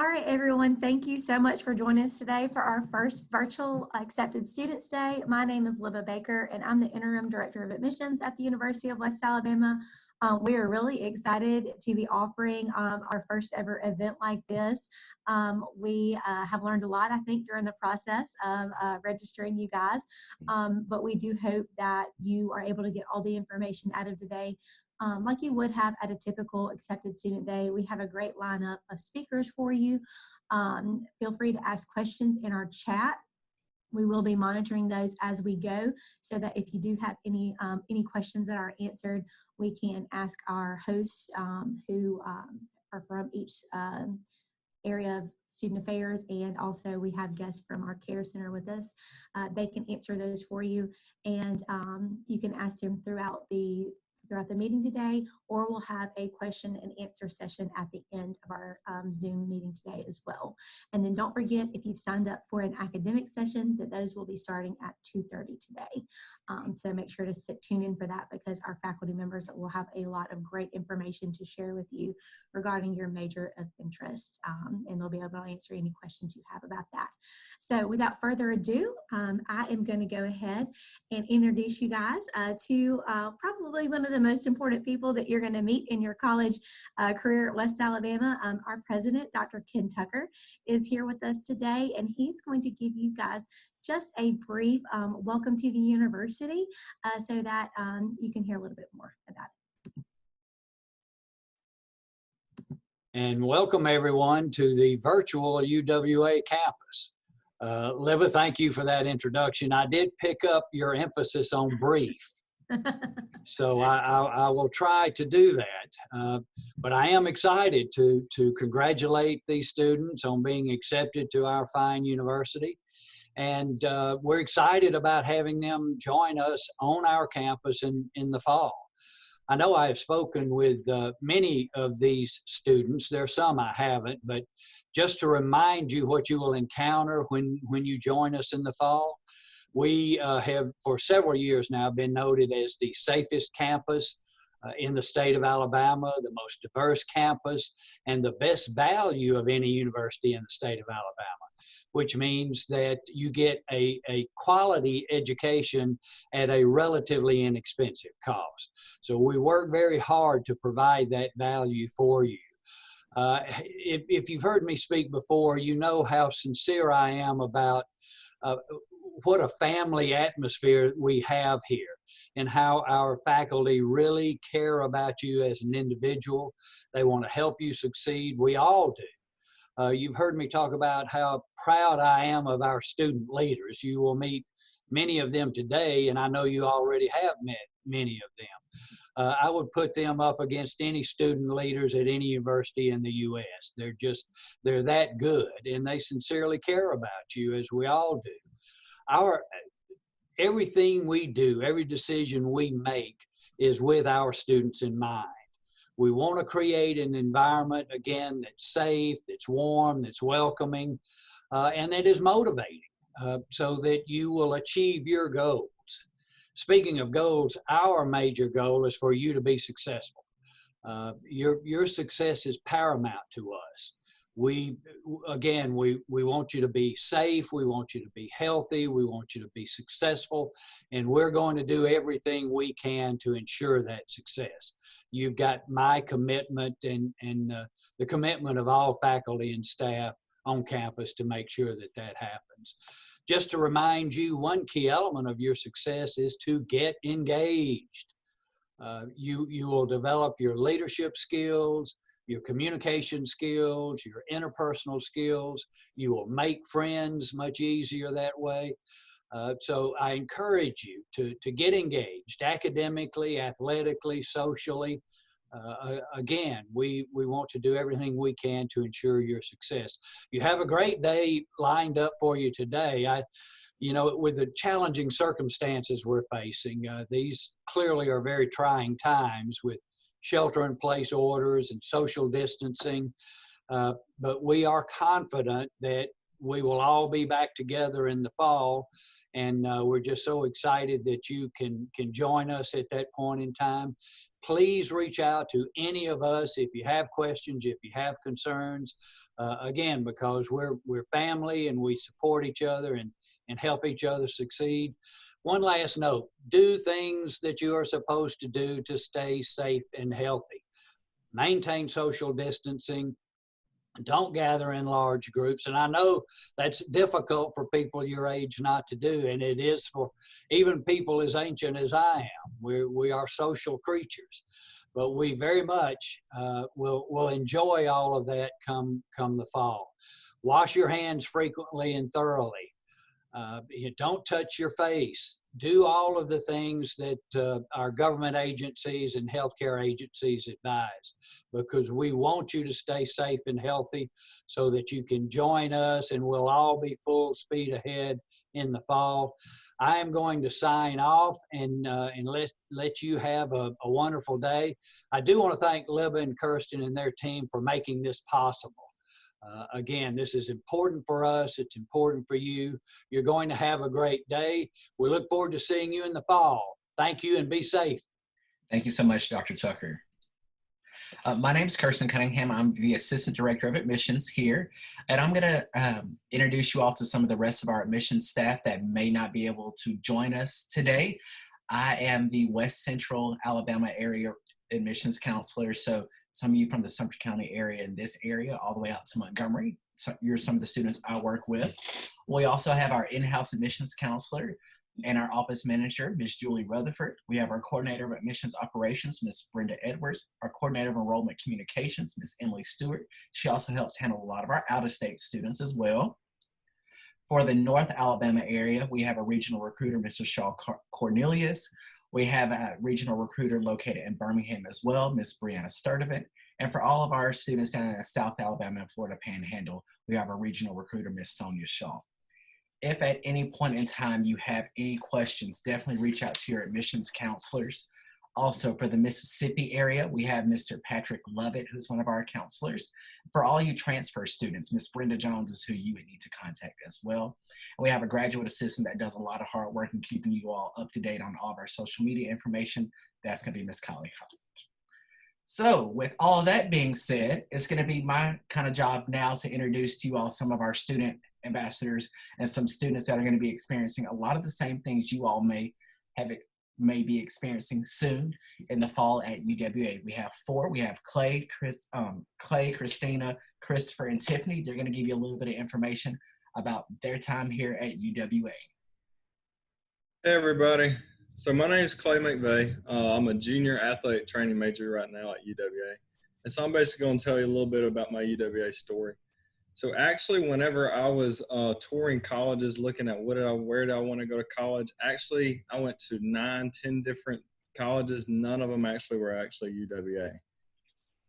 All right, everyone. Thank you so much for joining us today for our first virtual Accepted Students Day. My name is Liva Baker, and I'm the Interim Director of Admissions at the University of West Alabama. We are really excited to be offering our first ever event like this. We have learned a lot, I think, during the process of registering you guys, but we do hope that you are able to get all the information out of today like you would have at a typical Accepted Student Day. We have a great lineup of speakers for you. Feel free to ask questions in our chat. We will be monitoring those as we go, so that if you do have any questions that are answered, we can ask our hosts who are from each area of student affairs, and also we have guests from our care center with us. They can answer those for you, and you can ask them throughout the meeting today, or we'll have a question and answer session at the end of our Zoom meeting today as well. And then don't forget, if you've signed up for an academic session, that those will be starting at 2:30 today. So make sure to tune in for that, because our faculty members will have a lot of great information to share with you regarding your major of interest, and they'll be able to answer any questions you have about that. So without further ado, I am going to go ahead and introduce you guys to probably one of the most important people that you're going to meet in your college career at West Alabama. Our president, Dr. Ken Tucker, is here with us today, and he's going to give you guys just a brief welcome to the university so that you can hear a little bit more about it. And welcome everyone to the virtual UWA campus. Liva, thank you for that introduction. I did pick up your emphasis on brief. So I will try to do that, but I am excited to congratulate these students on being accepted to our fine university, and we're excited about having them join us on our campus in the fall. I know I have spoken with many of these students. There are some I haven't, but just to remind you what you will encounter when you join us in the fall. We have for several years now been noted as the safest campus in the state of Alabama, the most diverse campus, and the best value of any university in the state of Alabama, which means that you get a quality education at a relatively inexpensive cost. So we work very hard to provide that value for you. If you've heard me speak before, you know how sincere I am about what a family atmosphere we have here, and how our faculty really care about you as an individual. They want to help you succeed. We all do. You've heard me talk about how proud I am of our student leaders. You will meet many of them today, and I know you already have met many of them. I would put them up against any student leaders at any university in the U.S. They're that good, and they sincerely care about you, as we all do. Everything we do, every decision we make is with our students in mind. We want to create an environment, again, that's safe, that's warm, that's welcoming, and that is motivating, so that you will achieve your goals. Speaking of goals, our major goal is for you to be successful. Your success is paramount to us. We want you to be safe, we want you to be healthy, we want you to be successful, and we're going to do everything we can to ensure that success. You've got my commitment and the commitment of all faculty and staff on campus to make sure that that happens. Just to remind you, one key element of your success is to get engaged. You will develop your leadership skills, your communication skills, your interpersonal skills. You will make friends much easier that way. So I encourage you to get engaged academically, athletically, socially. Again, we want to do everything we can to ensure your success. You have a great day lined up for you today. With the challenging circumstances we're facing, these clearly are very trying times with shelter-in-place orders and social distancing, but we are confident that we will all be back together in the fall, And we're just so excited that you can join us at that point in time. Please reach out to any of us if you have questions, if you have concerns. Again, because we're family and we support each other and help each other succeed. One last note, do things that you are supposed to do to stay safe and healthy. Maintain social distancing. Don't gather in large groups. And I know that's difficult for people your age not to do. And it is for even people as ancient as I am. We are social creatures. But we very much will enjoy all of that come the fall. Wash your hands frequently and thoroughly. You don't touch your face. Do all of the things that our government agencies and healthcare agencies advise, because we want you to stay safe and healthy so that you can join us and we'll all be full speed ahead in the fall. I am going to sign off and let you have a wonderful day. I do want to thank Libba and Kirsten and their team for making this possible. Again, this is important for us. It's important for you. You're going to have a great day. We look forward to seeing you in the fall. Thank you and be safe. Thank you so much, Dr. Tucker. My name is Kirsten Cunningham. I'm the Assistant Director of Admissions here, and I'm going to introduce you all to some of the rest of our admissions staff that may not be able to join us today. I am the West Central Alabama area admissions counselor, so some of you from the Sumter County area in this area all the way out to Montgomery. So you're some of the students I work with. We also have our in-house admissions counselor and our office manager, Ms. Julie Rutherford. We have our coordinator of admissions operations, Ms. Brenda Edwards, our coordinator of enrollment communications, Ms. Emily Stewart. She also helps handle a lot of our out-of-state students as well. For the North Alabama area, we have a regional recruiter, Mr. Shaw Cornelius. We have a regional recruiter located in Birmingham as well, Ms. Brianna Sturdivant. And for all of our students down in the South Alabama and Florida Panhandle, we have a regional recruiter, Ms. Sonia Shaw. If at any point in time you have any questions, definitely reach out to your admissions counselors. Also for the Mississippi area, we have Mr. Patrick Lovett, who's one of our counselors. For all you transfer students, Ms. Brenda Jones is who you would need to contact as well. And we have a graduate assistant that does a lot of hard work in keeping you all up to date on all of our social media information. That's going to be Ms. Collie Hodge. So with all of that being said, it's going to be my kind of job now to introduce to you all some of our student ambassadors and some students that are going to be experiencing a lot of the same things you all may be experiencing soon in the fall at UWA. We have four. We have Clay, Christina, Christopher, and Tiffany. They're going to give you a little bit of information about their time here at UWA. Hey everybody. So my name is Clay McVeigh. I'm a junior athletic training major right now at UWA. And so I'm basically going to tell you a little bit about my UWA story. So actually, whenever I was touring colleges, looking at where do I want to go to college, actually, I went to 9-10 different colleges. None of them actually were UWA.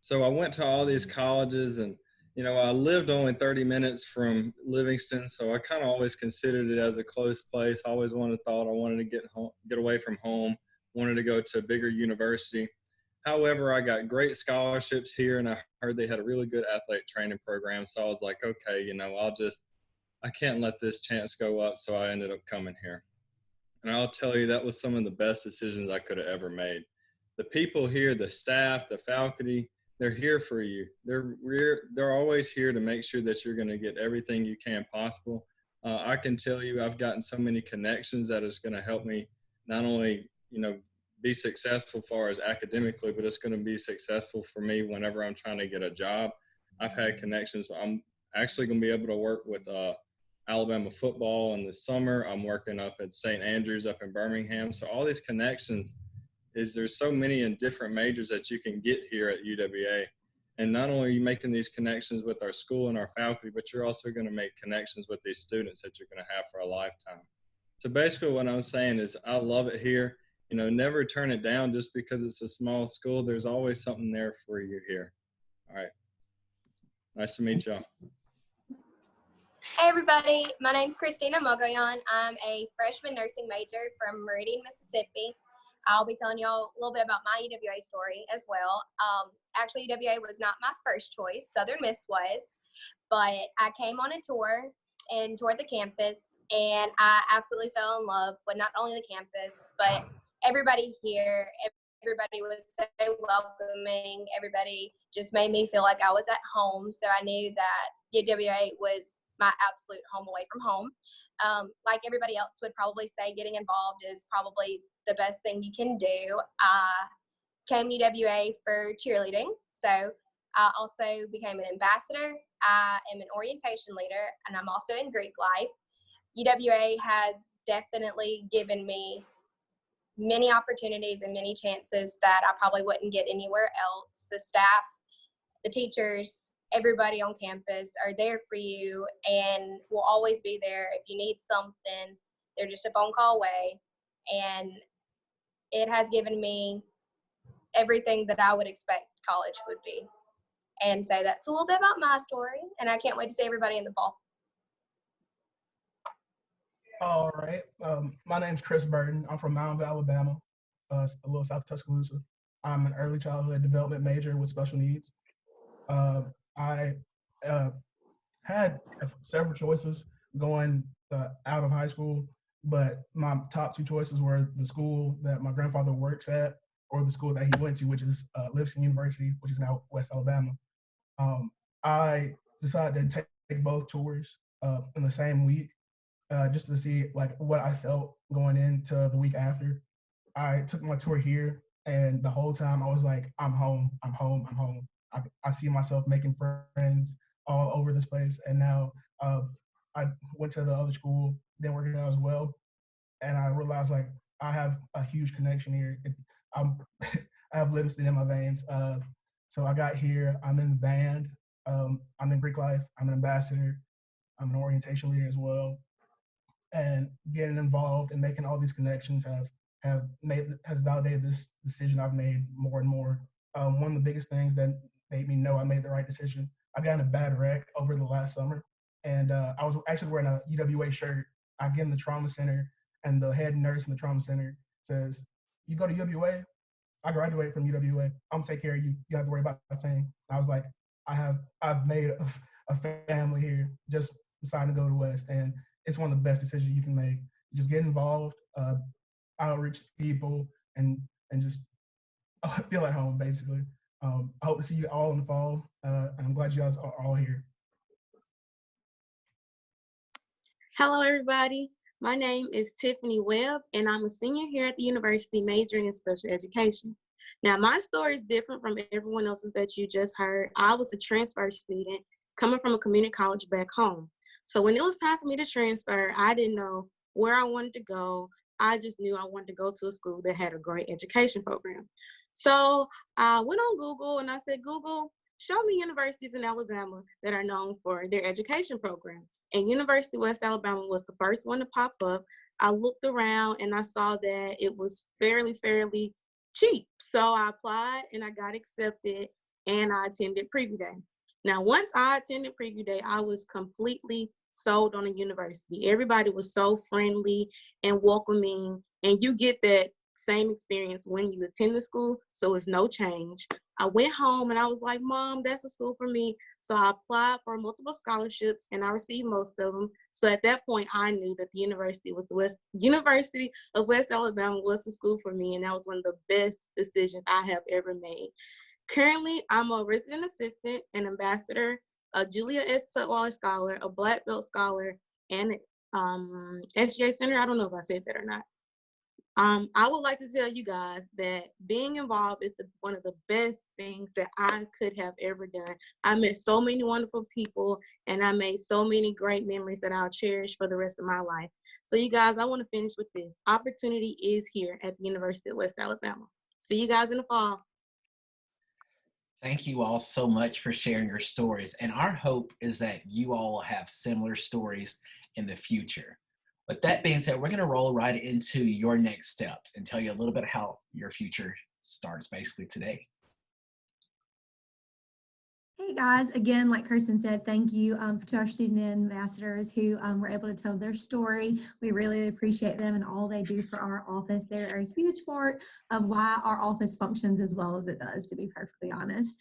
So I went to all these colleges, and you know, I lived only 30 minutes from Livingston, so I kind of always considered it as a close place. I always thought I wanted to get away from home, wanted to go to a bigger university. However, I got great scholarships here, and I heard they had a really good athletic training program. So I was like, okay, you know, I can't let this chance go up. So I ended up coming here. And I'll tell you, that was some of the best decisions I could have ever made. The people here, the staff, the faculty, they're here for you. They're always here to make sure that you're going to get everything you can possible. I can tell you, I've gotten so many connections that is going to help me not only, you know, be successful as far as academically, but it's going to be successful for me whenever I'm trying to get a job. I've had connections. I'm actually going to be able to work with Alabama football in the summer. I'm working up at St. Andrews up in Birmingham. So all these connections there's so many in different majors that you can get here at UWA. And not only are you making these connections with our school and our faculty, but you're also going to make connections with these students that you're going to have for a lifetime. So basically what I'm saying is I love it here. You know, never turn it down just because it's a small school. There's always something there for you here. All right. Nice to meet y'all. Hey everybody, my name's Christina Mogoyan. I'm a freshman nursing major from Meridian, Mississippi. I'll be telling y'all a little bit about my UWA story as well. Actually, UWA was not my first choice. Southern Miss was, but I came on a tour and toured the campus, and I absolutely fell in love with not only the campus, but everybody here. Everybody was so welcoming. Everybody just made me feel like I was at home. So I knew that UWA was my absolute home away from home. Like everybody else would probably say, getting involved is probably the best thing you can do. I came to UWA for cheerleading. So I also became an ambassador. I am an orientation leader, and I'm also in Greek life. UWA has definitely given me many opportunities and many chances that I probably wouldn't get anywhere else. The staff, the teachers, everybody on campus are there for you and will always be there. If you need something, they're just a phone call away. And it has given me everything that I would expect college would be. And so that's a little bit about my story, and I can't wait to see everybody in the fall. All right. My name's Chris Burton. I'm from Mountainville, Alabama, a little south of Tuscaloosa. I'm an early childhood development major with special needs. I had several choices going out of high school, but my top two choices were the school that my grandfather works at or the school that he went to, which is Livingston University, which is now West Alabama. I decided to take both tours in the same week just to see like what I felt going into the week after. I took my tour here, and the whole time I was like, I'm home, I'm home, I'm home. I see myself making friends all over this place. And now I went to the other school, then working out as well. And I realized like I have a huge connection here. I have Livingston in my veins. So I got here, I'm in the band, I'm in Greek life, I'm an ambassador, I'm an orientation leader as well. And getting involved and making all these connections has validated this decision I've made more and more. One of the biggest things that made me know I made the right decision, I got in a bad wreck over the last summer, and I was actually wearing a UWA shirt. I get in the trauma center, and the head nurse in the trauma center says, "You go to UWA? I graduated from UWA. I'm gonna take care of you. You don't have to worry about a thing." I was like, I've made a family here. Just deciding to go to West, and it's one of the best decisions you can make. Just get involved, outreach to people, and just feel at home, basically. I hope to see you all in the fall, and I'm glad you guys are all here. Hello, everybody. My name is Tiffany Webb, and I'm a senior here at the university majoring in special education. Now, my story is different from everyone else's that you just heard. I was a transfer student coming from a community college back home. So when it was time for me to transfer, I didn't know where I wanted to go. I just knew I wanted to go to a school that had a great education program. So I went on Google and I said, Google, show me universities in Alabama that are known for their education program. And University of West Alabama was the first one to pop up. I looked around and I saw that it was fairly cheap. So I applied and I got accepted and I attended preview day. Now, once I attended preview day, I was completely sold on a university. Everybody was so friendly and welcoming, and you get that same experience when you attend the school, so it's no change. I went home and I was like, Mom, that's a school for me. So I applied for multiple scholarships and I received most of them. So at that point, I knew that the University of West Alabama was the school for me, and that was one of the best decisions I have ever made. Currently, I'm a resident assistant, an ambassador, a Julia S. Tutwiler scholar, a Black Belt scholar, and SGA Center. I don't know if I said that or not. I would like to tell you guys that being involved is one of the best things that I could have ever done. I met so many wonderful people, and I made so many great memories that I'll cherish for the rest of my life. So you guys, I want to finish with this. Opportunity is here at the University of West Alabama. See you guys in the fall. Thank you all so much for sharing your stories. And our hope is that you all will have similar stories in the future. With that being said, we're going to roll right into your next steps and tell you a little bit how your future starts basically today. Hey guys, again, like Kirsten said, thank you to our student ambassadors who were able to tell their story. We really appreciate them and all they do for our office. They're a huge part of why our office functions as well as it does, to be perfectly honest.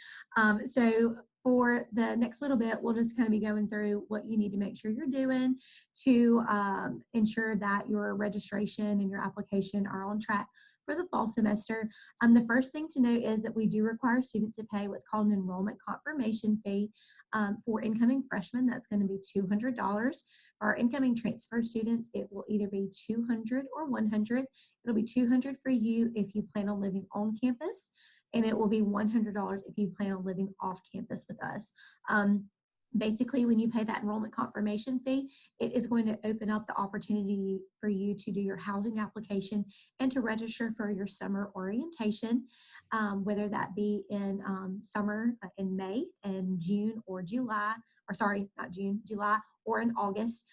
So for the next little bit, we'll just kind of be going through what you need to make sure you're doing to ensure that your registration and your application are on track for the fall semester. The first thing to note is that we do require students to pay what's called an enrollment confirmation fee. For incoming freshmen, that's going to be $200. For our incoming transfer students, it will either be $200 or $100. It'll be $200 for you if you plan on living on campus, and it will be $100 if you plan on living off campus with us. Basically, when you pay that enrollment confirmation fee, it is going to open up the opportunity for you to do your housing application and to register for your summer orientation, whether that be in summer in May and June or July, or sorry, not June, July, or in August.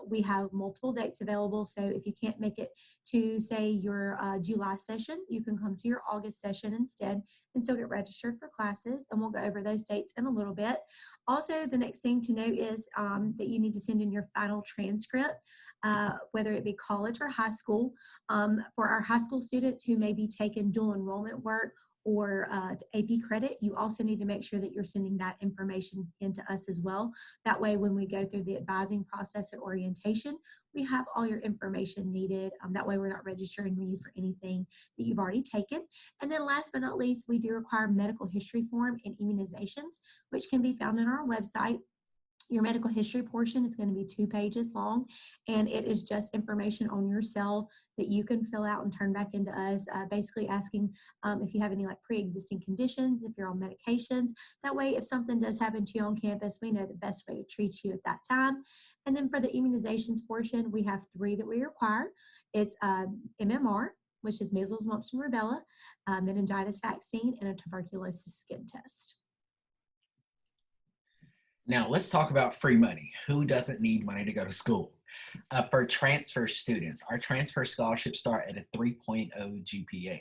We have multiple dates available. So if you can't make it to, say, your July session, you can come to your August session instead and still get registered for classes. And we'll go over those dates in a little bit. Also, the next thing to note is that you need to send in your final transcript, whether it be college or high school. For our high school students who may be taking dual enrollment work or AP credit, you also need to make sure that you're sending that information into us as well. That way, when we go through the advising process at orientation, we have all your information needed. That way, we're not registering you for anything that you've already taken. And then last but not least, we do require medical history form and immunizations, which can be found on our website. Your medical history portion is going to be 2 pages long, and it is just information on yourself that you can fill out and turn back into us, basically asking if you have any like pre-existing conditions, if you're on medications. That way, if something does happen to you on campus, we know the best way to treat you at that time. And then for the immunizations portion, we have 3 that we require. It's MMR, which is measles, mumps, and rubella, meningitis vaccine, and a tuberculosis skin test. Now, let's talk about free money. Who doesn't need money to go to school? For transfer students, our transfer scholarships start at a 3.0 GPA.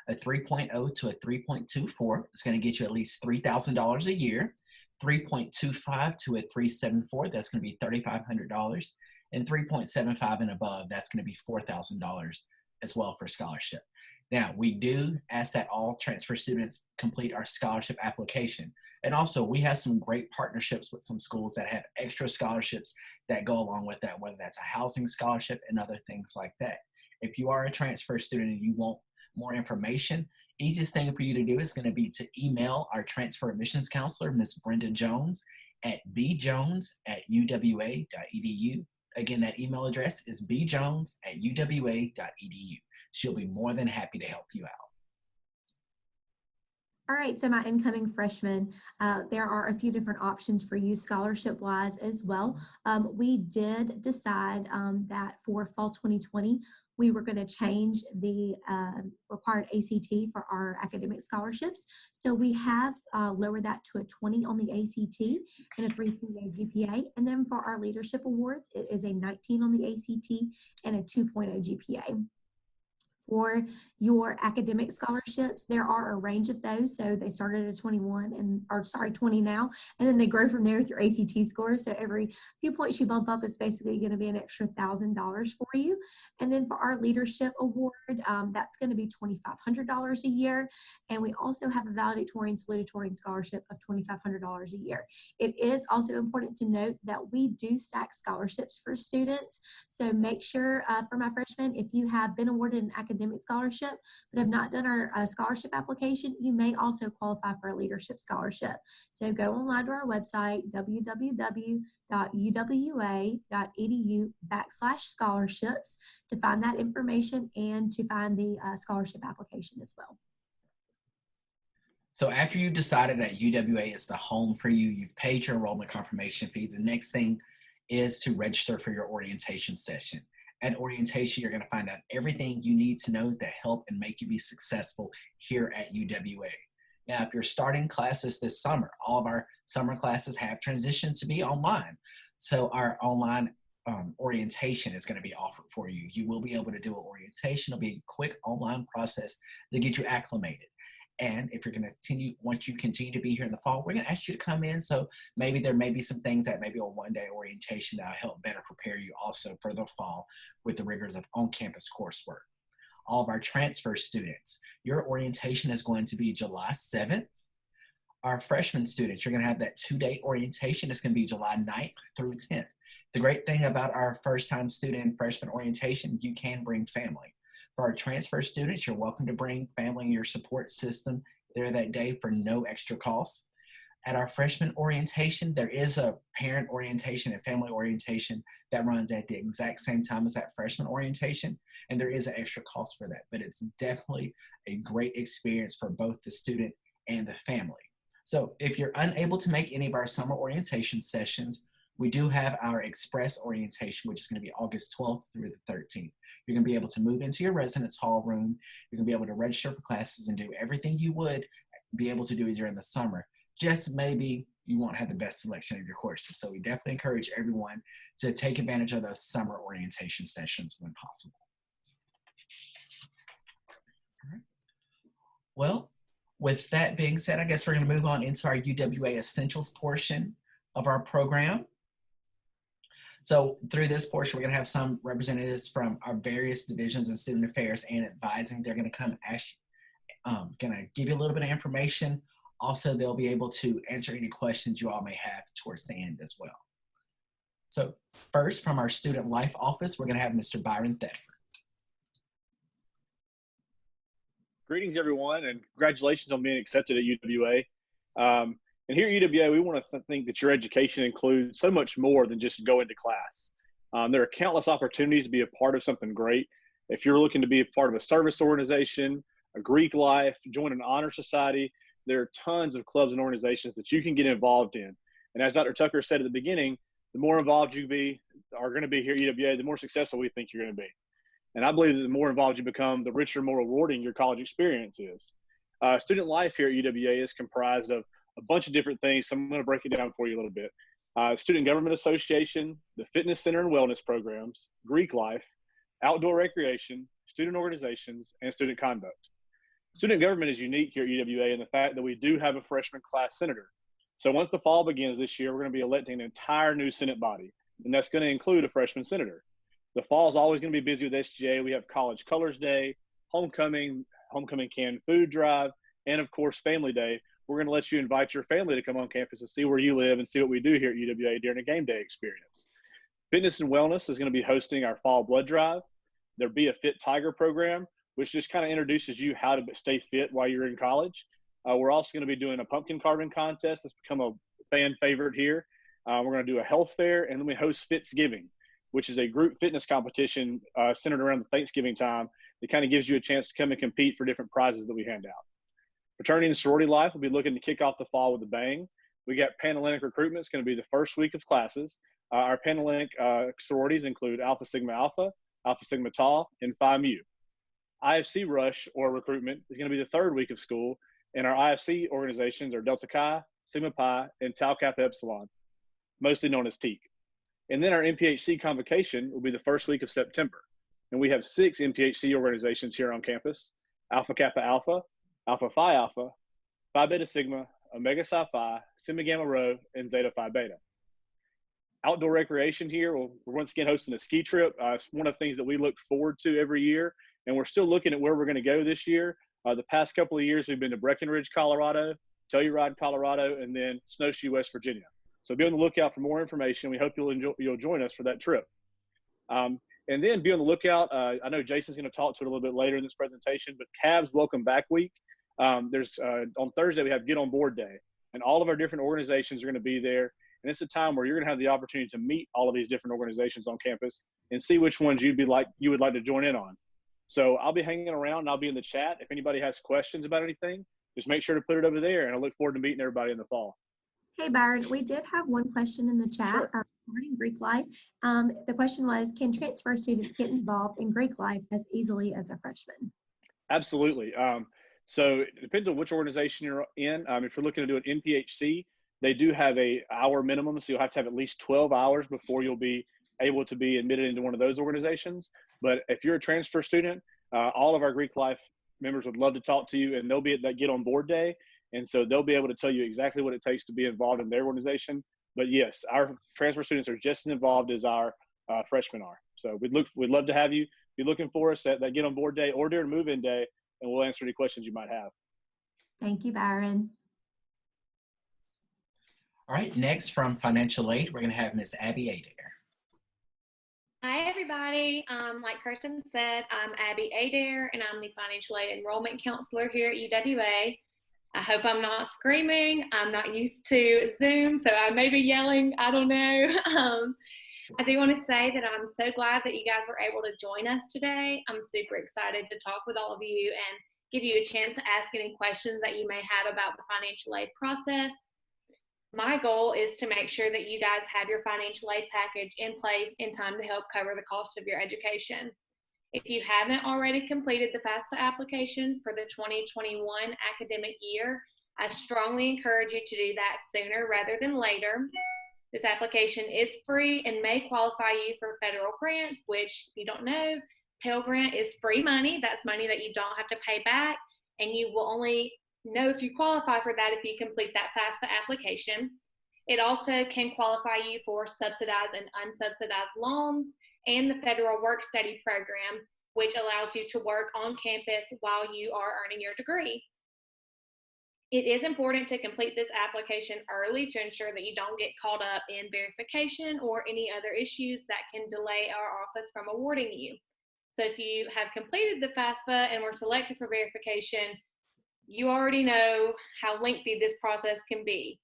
A 3.0 to a 3.24 is going to get you at least $3,000 a year. 3.25 to a 3.74, that's going to be $3,500. And 3.75 and above, that's going to be $4,000 as well for scholarship. Now, we do ask that all transfer students complete our scholarship application. And also, we have some great partnerships with some schools that have extra scholarships that go along with that, whether that's a housing scholarship and other things like that. If you are a transfer student and you want more information, easiest thing for you to do is going to be to email our transfer admissions counselor, Ms. Brenda Jones, at bjones@uwa.edu. Again, that email address is bjones@uwa.edu. She'll be more than happy to help you out. All right, so my incoming freshmen, there are a few different options for you scholarship-wise as well. We did decide that for fall 2020, we were going to change the required ACT for our academic scholarships. So we have lowered that to a 20 on the ACT and a 3.0 GPA. And then for our leadership awards, it is a 19 on the ACT and a 2.0 GPA. For your academic scholarships, there are a range of those. So they started at 21 and, or sorry, 20 now, and then they grow from there with your ACT score. So every few points you bump up is basically going to be an extra $1,000 for you. And then for our leadership award, that's going to be $2,500 a year. And we also have a valedictorian, salutatorian scholarship of $2,500 a year. It is also important to note that we do stack scholarships for students. So make sure for my freshmen, if you have been awarded an academic scholarship but have not done our scholarship application, you may also qualify for a leadership scholarship. So go online to our website, www.uwa.edu/scholarships, to find that information and to find the scholarship application as well. So after you've decided that UWA is the home for you, you've paid your enrollment confirmation fee, the next thing is to register for your orientation session. At orientation, you're going to find out everything you need to know to help and make you be successful here at UWA. Now, if you're starting classes this summer, all of our summer classes have transitioned to be online. So our online orientation is going to be offered for you. You will be able to do an orientation. It'll be a quick online process to get you acclimated. And if you're going to once you continue to be here in the fall, we're going to ask you to come in. So maybe there may be some things that maybe on one-day orientation that will help better prepare you also for the fall with the rigors of on-campus coursework. All of our transfer students, your orientation is going to be July 7th. Our freshman students, you're going to have that 2-day orientation. It's going to be July 9th through 10th. The great thing about our first-time student and freshman orientation, you can bring family. For our transfer students, you're welcome to bring family and your support system there that day for no extra cost. At our freshman orientation, there is a parent orientation and family orientation that runs at the exact same time as that freshman orientation, and there is an extra cost for that, but it's definitely a great experience for both the student and the family. So if you're unable to make any of our summer orientation sessions, we do have our express orientation, which is going to be August 12th through the 13th. You're going to be able to move into your residence hall room. You're going to be able to register for classes and do everything you would be able to do during the summer. Just maybe you won't have the best selection of your courses. So we definitely encourage everyone to take advantage of those summer orientation sessions when possible. All right. Well, with that being said, I guess we're going to move on into our UWA Essentials portion of our program. So through this portion, we're going to have some representatives from our various divisions in student affairs and advising. They're going to come going to give you a little bit of information. Also, they'll be able to answer any questions you all may have towards the end as well. So first, from our Student Life Office, we're going to have Mr. Byron Thetford. Greetings, everyone, and congratulations on being accepted at UWA. And here at UWA, we want to think that your education includes so much more than just going to class. There are countless opportunities to be a part of something great. If you're looking to be a part of a service organization, a Greek life, join an honor society, there are tons of clubs and organizations that you can get involved in. And as Dr. Tucker said at the beginning, the more involved you are going to be here at UWA, the more successful we think you're going to be. And I believe that the more involved you become, the richer and more rewarding your college experience is. Student life here at UWA is comprised of a bunch of different things, so I'm going to break it down for you a little bit. Student Government Association, the Fitness Center and Wellness programs, Greek life, outdoor recreation, student organizations, and student conduct. Student government is unique here at UWA in the fact that we do have a freshman class senator. So once the fall begins this year, we're going to be electing an entire new Senate body, and that's going to include a freshman senator. The fall is always going to be busy with SGA. We have College Colors Day, homecoming canned food drive, and of course, Family Day. We're going to let you invite your family to come on campus and see where you live and see what we do here at UWA during a game day experience. Fitness and Wellness is going to be hosting our fall blood drive. There'll be a Fit Tiger program, which just kind of introduces you how to stay fit while you're in college. We're also going to be doing a pumpkin carving contest that's become a fan favorite here. We're going to do a health fair, and then we host Fitsgiving, which is a group fitness competition centered around the Thanksgiving time that kind of gives you a chance to come and compete for different prizes that we hand out. Fraternity and sorority life will be looking to kick off the fall with a bang. We got Panhellenic recruitment. It's going to be the first week of classes. Our Panhellenic sororities include Alpha Sigma Alpha, Alpha Sigma Tau, and Phi Mu. IFC rush or recruitment is going to be the third week of school, and our IFC organizations are Delta Chi, Sigma Pi, and Tau Kappa Epsilon, mostly known as TEAC. And then our MPHC convocation will be the first week of September. And we have 6 MPHC organizations here on campus: Alpha Kappa Alpha, Alpha Phi Alpha, Phi Beta Sigma, Omega Psi Phi, Sigma Gamma Rho, and Zeta Phi Beta. Outdoor recreation here, we're once again hosting a ski trip. It's one of the things that we look forward to every year, and we're still looking at where we're going to go this year. The past couple of years, we've been to Breckenridge, Colorado, Telluride, Colorado, and then Snowshoe, West Virginia. So be on the lookout for more information. We hope you'll join us for that trip. And then be on the lookout. I know Jason's going to talk to it a little bit later in this presentation, but Cavs Welcome Back Week. On Thursday, we have Get On Board Day, and all of our different organizations are going to be there. And it's a time where you're going to have the opportunity to meet all of these different organizations on campus and see which ones you would like to join in on. So I'll be hanging around and I'll be in the chat. If anybody has questions about anything, just make sure to put it over there, and I look forward to meeting everybody in the fall. Hey, Byron, we did have one question in the chat regarding Greek life. The question was, can transfer students get involved in Greek life as easily as a freshman? Absolutely. So it depends on which organization you're in. If you're looking to do an NPHC, they do have an hour minimum, so you'll have to have at least 12 hours before you'll be able to be admitted into one of those organizations. But if you're a transfer student, all of our Greek life members would love to talk to you, and they'll be at that Get On Board Day. And so they'll be able to tell you exactly what it takes to be involved in their organization. But yes, our transfer students are just as involved as our freshmen are. So we'd love to have you. Be looking for us at that Get On Board Day or during move-in day, and we'll answer any questions you might have. Thank you, Byron. All right, next from financial aid, we're going to have Miss Abby Adair. Hi, everybody. Like Kirsten said, I'm Abby Adair, and I'm the financial aid enrollment counselor here at UWA. I hope I'm not screaming. I'm not used to Zoom, so I may be yelling. I don't know. I do want to say that I'm so glad that you guys were able to join us today. I'm super excited to talk with all of you and give you a chance to ask any questions that you may have about the financial aid process. My goal is to make sure that you guys have your financial aid package in place in time to help cover the cost of your education. If you haven't already completed the FAFSA application for the 2021 academic year, I strongly encourage you to do that sooner rather than later. This application is free and may qualify you for federal grants, which, if you don't know, Pell Grant is free money. That's money that you don't have to pay back, and you will only know if you qualify for that if you complete that FAFSA application. It also can qualify you for subsidized and unsubsidized loans and the federal work study program, which allows you to work on campus while you are earning your degree. It is important to complete this application early to ensure that you don't get caught up in verification or any other issues that can delay our office from awarding you. So if you have completed the FAFSA and were selected for verification, you already know how lengthy this process can be.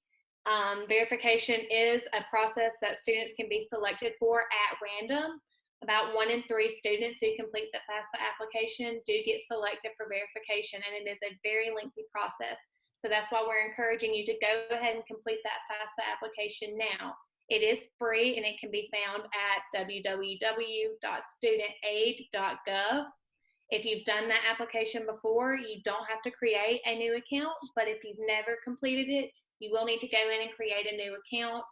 Verification is a process that students can be selected for at random. About 1 in 3 students who complete the FAFSA application do get selected for verification, and it is a very lengthy process. So that's why we're encouraging you to go ahead and complete that FAFSA application now. It is free, and it can be found at www.studentaid.gov. If you've done that application before, you don't have to create a new account, but if you've never completed it, you will need to go in and create a new account.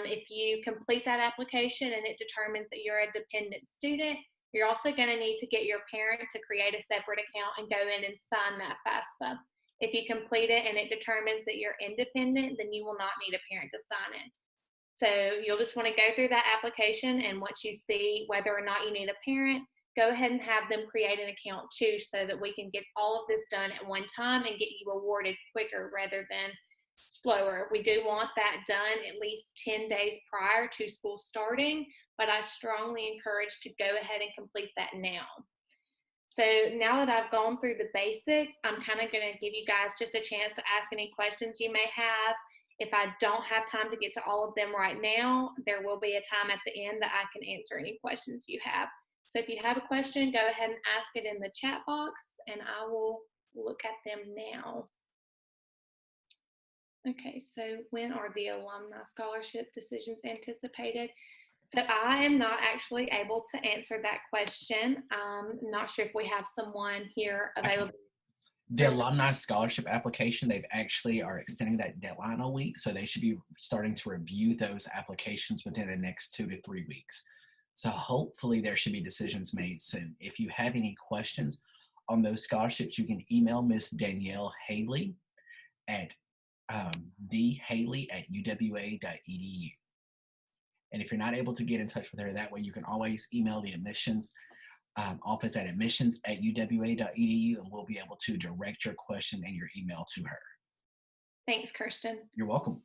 If you complete that application and it determines that you're a dependent student, you're also going to need to get your parent to create a separate account and go in and sign that FAFSA. If you complete it and it determines that you're independent, then you will not need a parent to sign it. So you'll just want to go through that application, and once you see whether or not you need a parent, go ahead and have them create an account too, so that we can get all of this done at one time and get you awarded quicker rather than slower. We do want that done at least 10 days prior to school starting, but I strongly encourage to go ahead and complete that now. So now that I've gone through the basics, I'm kind of going to give you guys just a chance to ask any questions you may have. If I don't have time to get to all of them right now, there will be a time at the end that I can answer any questions you have. So if you have a question, go ahead and ask it in the chat box, and I will look at them now. Okay, so when are the alumni scholarship decisions anticipated? So I am not actually able to answer that question. I'm not sure if we have someone here available. The alumni scholarship application, they've actually are extending that deadline a week, so they should be starting to review those applications within the next 2 to 3 weeks. So hopefully there should be decisions made soon. If you have any questions on those scholarships, you can email Miss Danielle Haley at dhaley@uwa.edu. And if you're not able to get in touch with her that way, you can always email the admissions office at admissions@uwa.edu, and we'll be able to direct your question and your email to her. Thanks, Kirsten. You're welcome.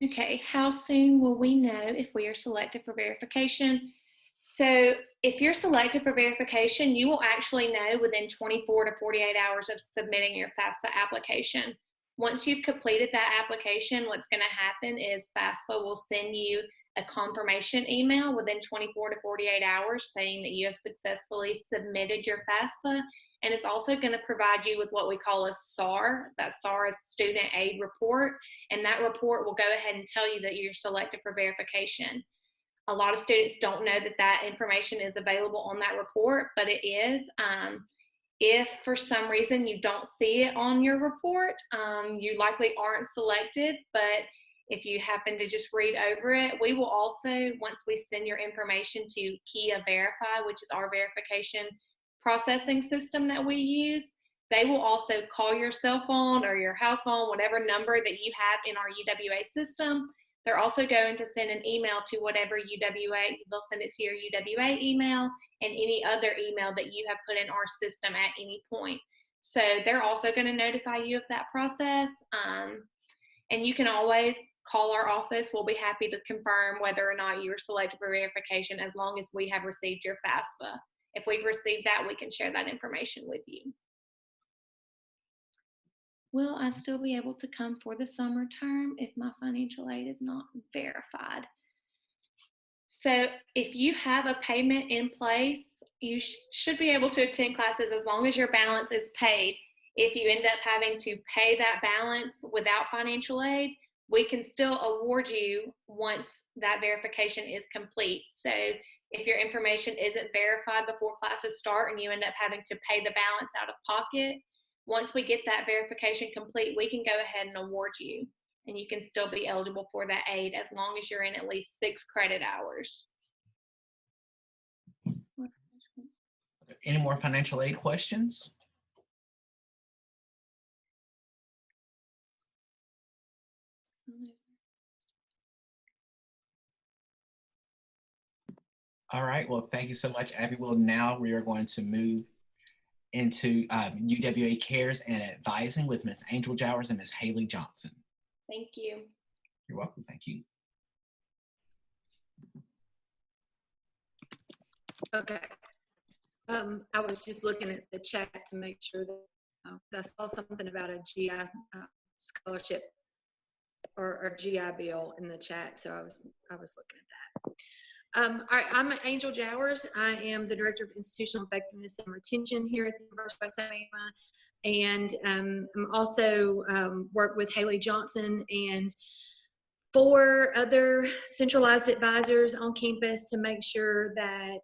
Okay, how soon will we know if we are selected for verification? So if you're selected for verification, you will actually know within 24 to 48 hours of submitting your FAFSA application. Once you've completed that application, what's going to happen is FAFSA will send you a confirmation email within 24 to 48 hours saying that you have successfully submitted your FAFSA, and it's also going to provide you with what we call a SAR. That SAR is Student Aid Report, and that report will go ahead and tell you that you're selected for verification. A lot of students don't know that that information is available on that report, but it is. If for some reason you don't see it on your report, you likely aren't selected, but if you happen to just read over it, we will also, once we send your information to Kia Verify, which is our verification processing system that we use, They will also call your cell phone or your house phone, whatever number that you have in our UWA system. They're also going to send an email to whatever UWA, they'll send it to your UWA email and any other email that you have put in our system at any point. So they're also going to notify you of that process. And you can always call our office. We'll be happy to confirm whether or not you were selected for verification as long as we have received your FAFSA. If we've received that, we can share that information with you. Will I still be able to come for the summer term if my financial aid is not verified? So if you have a payment in place, you should be able to attend classes as long as your balance is paid. If you end up having to pay that balance without financial aid, we can still award you once that verification is complete. So if your information isn't verified before classes start and you end up having to pay the balance out of pocket, once we get that verification complete, we can go ahead and award you, and you can still be eligible for that aid as long as you're in at least 6 credit hours. Any more financial aid questions? All right, well, thank you so much, Abby. Well, now we are going to move into UWA Cares and Advising with Ms. Angel Jowers and Ms. Haley Johnson. Thank you. You're welcome, thank you. Okay. I was just looking at the chat to make sure that I saw something about a GI scholarship or GI bill in the chat, so I was looking at that. All right, I'm Angel Jowers. I am the Director of Institutional Effectiveness and Retention here at the University of West Alabama, and I'm also work with Haley Johnson and 4 other centralized advisors on campus to make sure that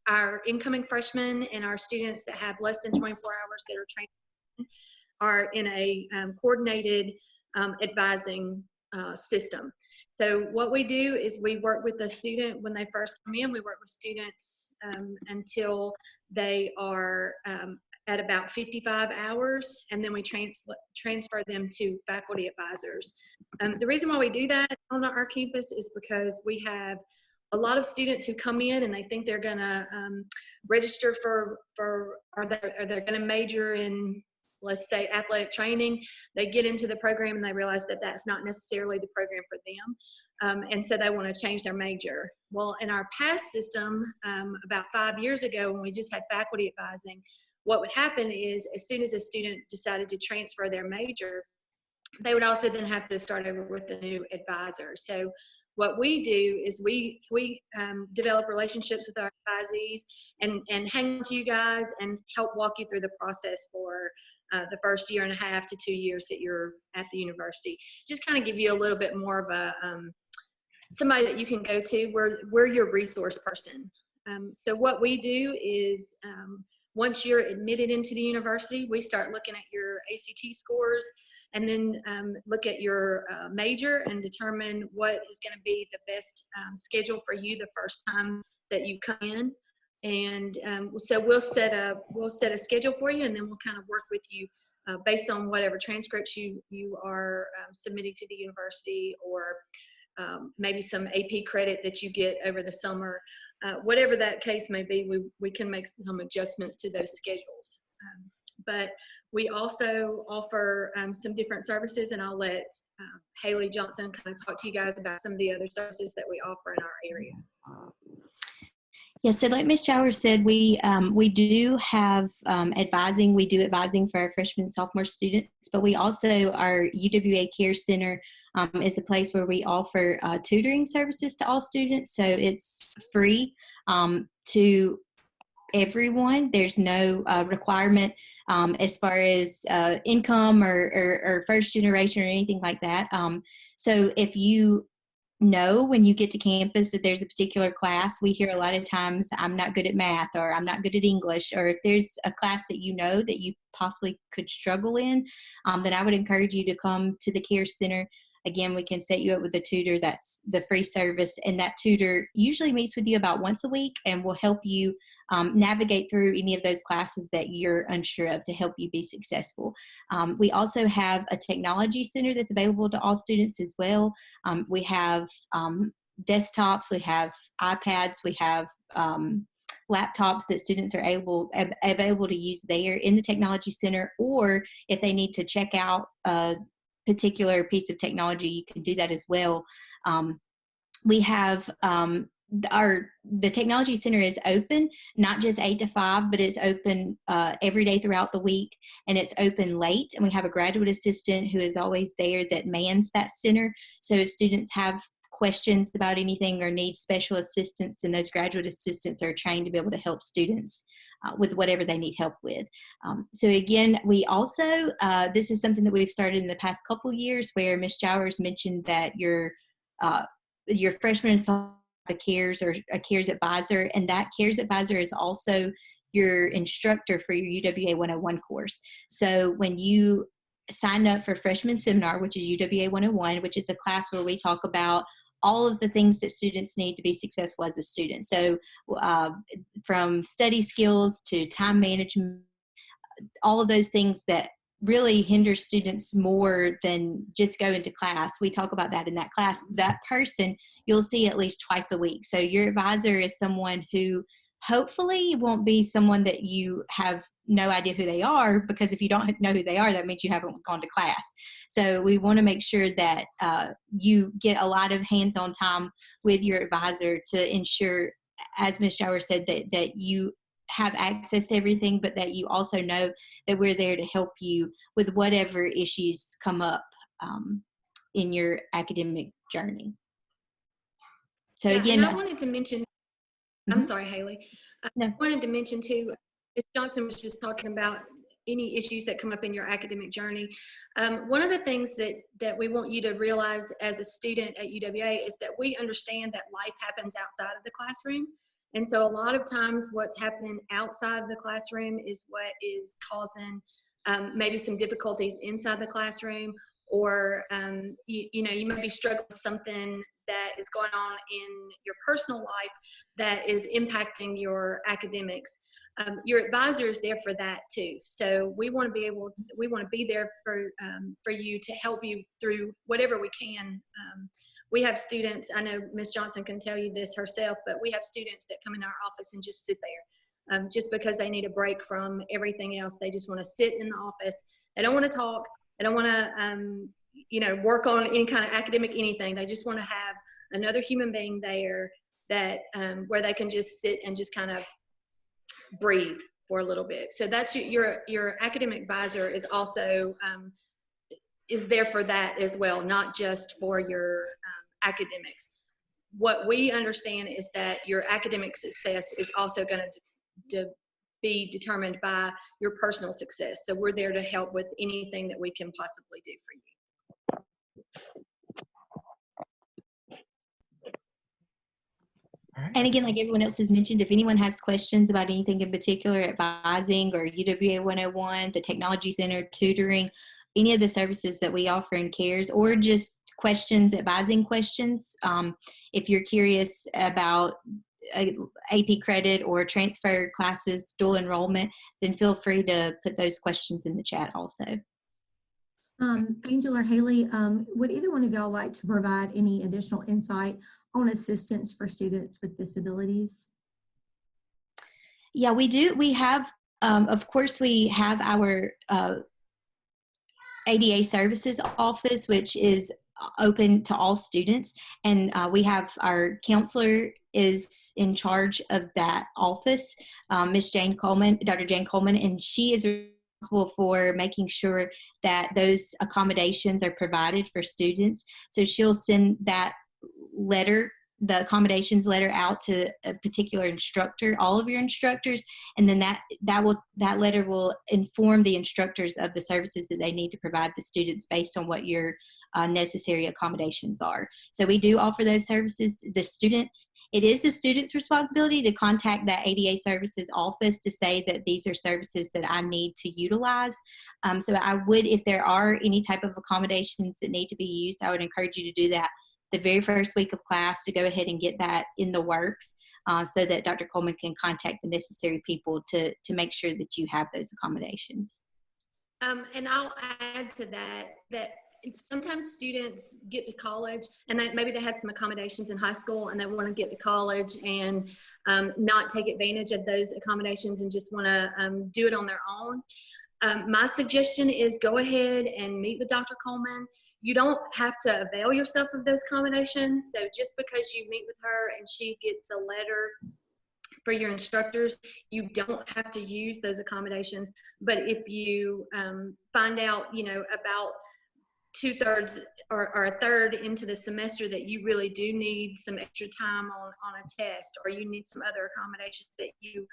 our incoming freshmen and our students that have less than 24 hours that are trained are in a coordinated advising system. So what we do is we work with the student when they first come in. We work with students until they are at about 55 hours, and then we transfer them to faculty advisors. The reason why we do that on our campus is because we have a lot of students who come in and they think they're going to register or they're going to major in, let's say, athletic training. They get into the program and they realize that that's not necessarily the program for them. And so they want to change their major. Well, in our past system, about 5 years ago, when we just had faculty advising, what would happen is as soon as a student decided to transfer their major, they would also then have to start over with the new advisor. So what we do is we develop relationships with our advisees and hang on to you guys and help walk you through the process for the first 1.5 to 2 years that you're at the university. Just kind of give you a little bit more of a somebody that you can go to. We're your resource person. So what we do is once you're admitted into the university, we start looking at your ACT scores and then look at your major and determine what is going to be the best schedule for you the first time that you come in. And so we'll set a schedule for you, and then we'll kind of work with you based on whatever transcripts you are submitting to the university, or maybe some AP credit that you get over the summer. Whatever that case may be, we can make some adjustments to those schedules. But we also offer some different services, and I'll let Haley Johnson kind of talk to you guys about some of the other services that we offer in our area. Yes, so like Ms. Jowers said, we do have advising. We do advising for our freshman and sophomore students, but we also, our UWA Care Center is a place where we offer tutoring services to all students. So it's free to everyone. There's no requirement as far as income or first generation or anything like that. So if you know when you get to campus that there's a particular class, we hear a lot of times, I'm not good at math, or I'm not good at English, or if there's a class that you know that you possibly could struggle in, then I would encourage you to come to the Care Center. Again, we can set you up with a tutor. That's the free service, and that tutor usually meets with you about once a week and will help you navigate through any of those classes that you're unsure of to help you be successful. We also have a technology center that's available to all students as well. We have desktops, we have iPads, we have laptops that students are available to use there in the technology center, or if they need to check out a particular piece of technology, you can do that as well. We have the technology center is open, not just 8 to 5, but it's open every day throughout the week, and it's open late. And we have a graduate assistant who is always there that mans that center. So if students have questions about anything or need special assistance, then those graduate assistants are trained to be able to help students with whatever they need help with. So again, we also, this is something that we've started in the past couple years, where Ms. Jowers mentioned that your freshman the CARES or a CARES advisor, and that CARES advisor is also your instructor for your UWA 101 course. So when you sign up for freshman seminar, which is UWA 101, which is a class where we talk about all of the things that students need to be successful as a student. So from study skills to time management, all of those things that really hinder students more than just going to class. We talk about that in that class. That person you'll see at least twice a week. So your advisor is someone who hopefully won't be someone that you have no idea who they are, because if you don't know who they are, that means you haven't gone to class. So we want to make sure that you get a lot of hands-on time with your advisor to ensure, as Ms. Shower said, that you have access to everything, but that you also know that we're there to help you with whatever issues come up in your academic journey. So Yeah, again, and I wanted to mention, I'm sorry, Haley. No. I wanted to mention too, Ms. Johnson was just talking about any issues that come up in your academic journey. One of the things that we want you to realize as a student at UWA is that we understand that life happens outside of the classroom. And so a lot of times what's happening outside of the classroom is what is causing maybe some difficulties inside the classroom, or you know, you may be struggling with something that is going on in your personal life that is impacting your academics. Your advisor is there for that too. So we want to be able to, we want to be there for you to help you through whatever we can. We have students, I know Ms. Johnson can tell you this herself, but we have students that come in our office and just sit there just because they need a break from everything else. They just want to sit in the office. They don't want to talk. They don't want to, you know, work on any kind of academic anything. They just want to have another human being there that where they can just sit and just kind of breathe for a little bit. So that's your academic advisor is also is there for that as well, not just for your academics. What we understand is that your academic success is also going to be determined by your personal success. So we're there to help with anything that we can possibly do for you. And again, like everyone else has mentioned, if anyone has questions about anything in particular, advising or UWA 101, the Technology Center, tutoring, any of the services that we offer in CARES, or just questions, advising questions, if you're curious about AP credit or transfer classes, dual enrollment, then feel free to put those questions in the chat also. Angel or Haley, would either one of y'all like to provide any additional insight on assistance for students with disabilities? Yeah, we do. We have, of course, we have our ADA services office, which is open to all students. And we have our counselor is in charge of that office, Ms. Jane Coleman, Dr. Jane Coleman, and she is responsible for making sure that those accommodations are provided for students. So she'll send that letter, the accommodations letter, out to a particular instructor, all of your instructors, and then that letter will inform the instructors of the services that they need to provide the students based on what your necessary accommodations are. So we do offer those services. It is the student's responsibility to contact that ADA services office to say that these are services that I need to utilize. So I would, if there are any type of accommodations that need to be used, I would encourage you to do that the very first week of class to go ahead and get that in the works so that Dr. Coleman can contact the necessary people to make sure that you have those accommodations. And I'll add to that sometimes students get to college and maybe they had some accommodations in high school and they want to get to college and not take advantage of those accommodations and just want to do it on their own. My suggestion is go ahead and meet with Dr. Coleman. You don't have to avail yourself of those accommodations. So just because you meet with her and she gets a letter for your instructors, you don't have to use those accommodations. But if you find out, about 2/3 or a third into the semester that you really do need some extra time on a test, or you need some other accommodations that you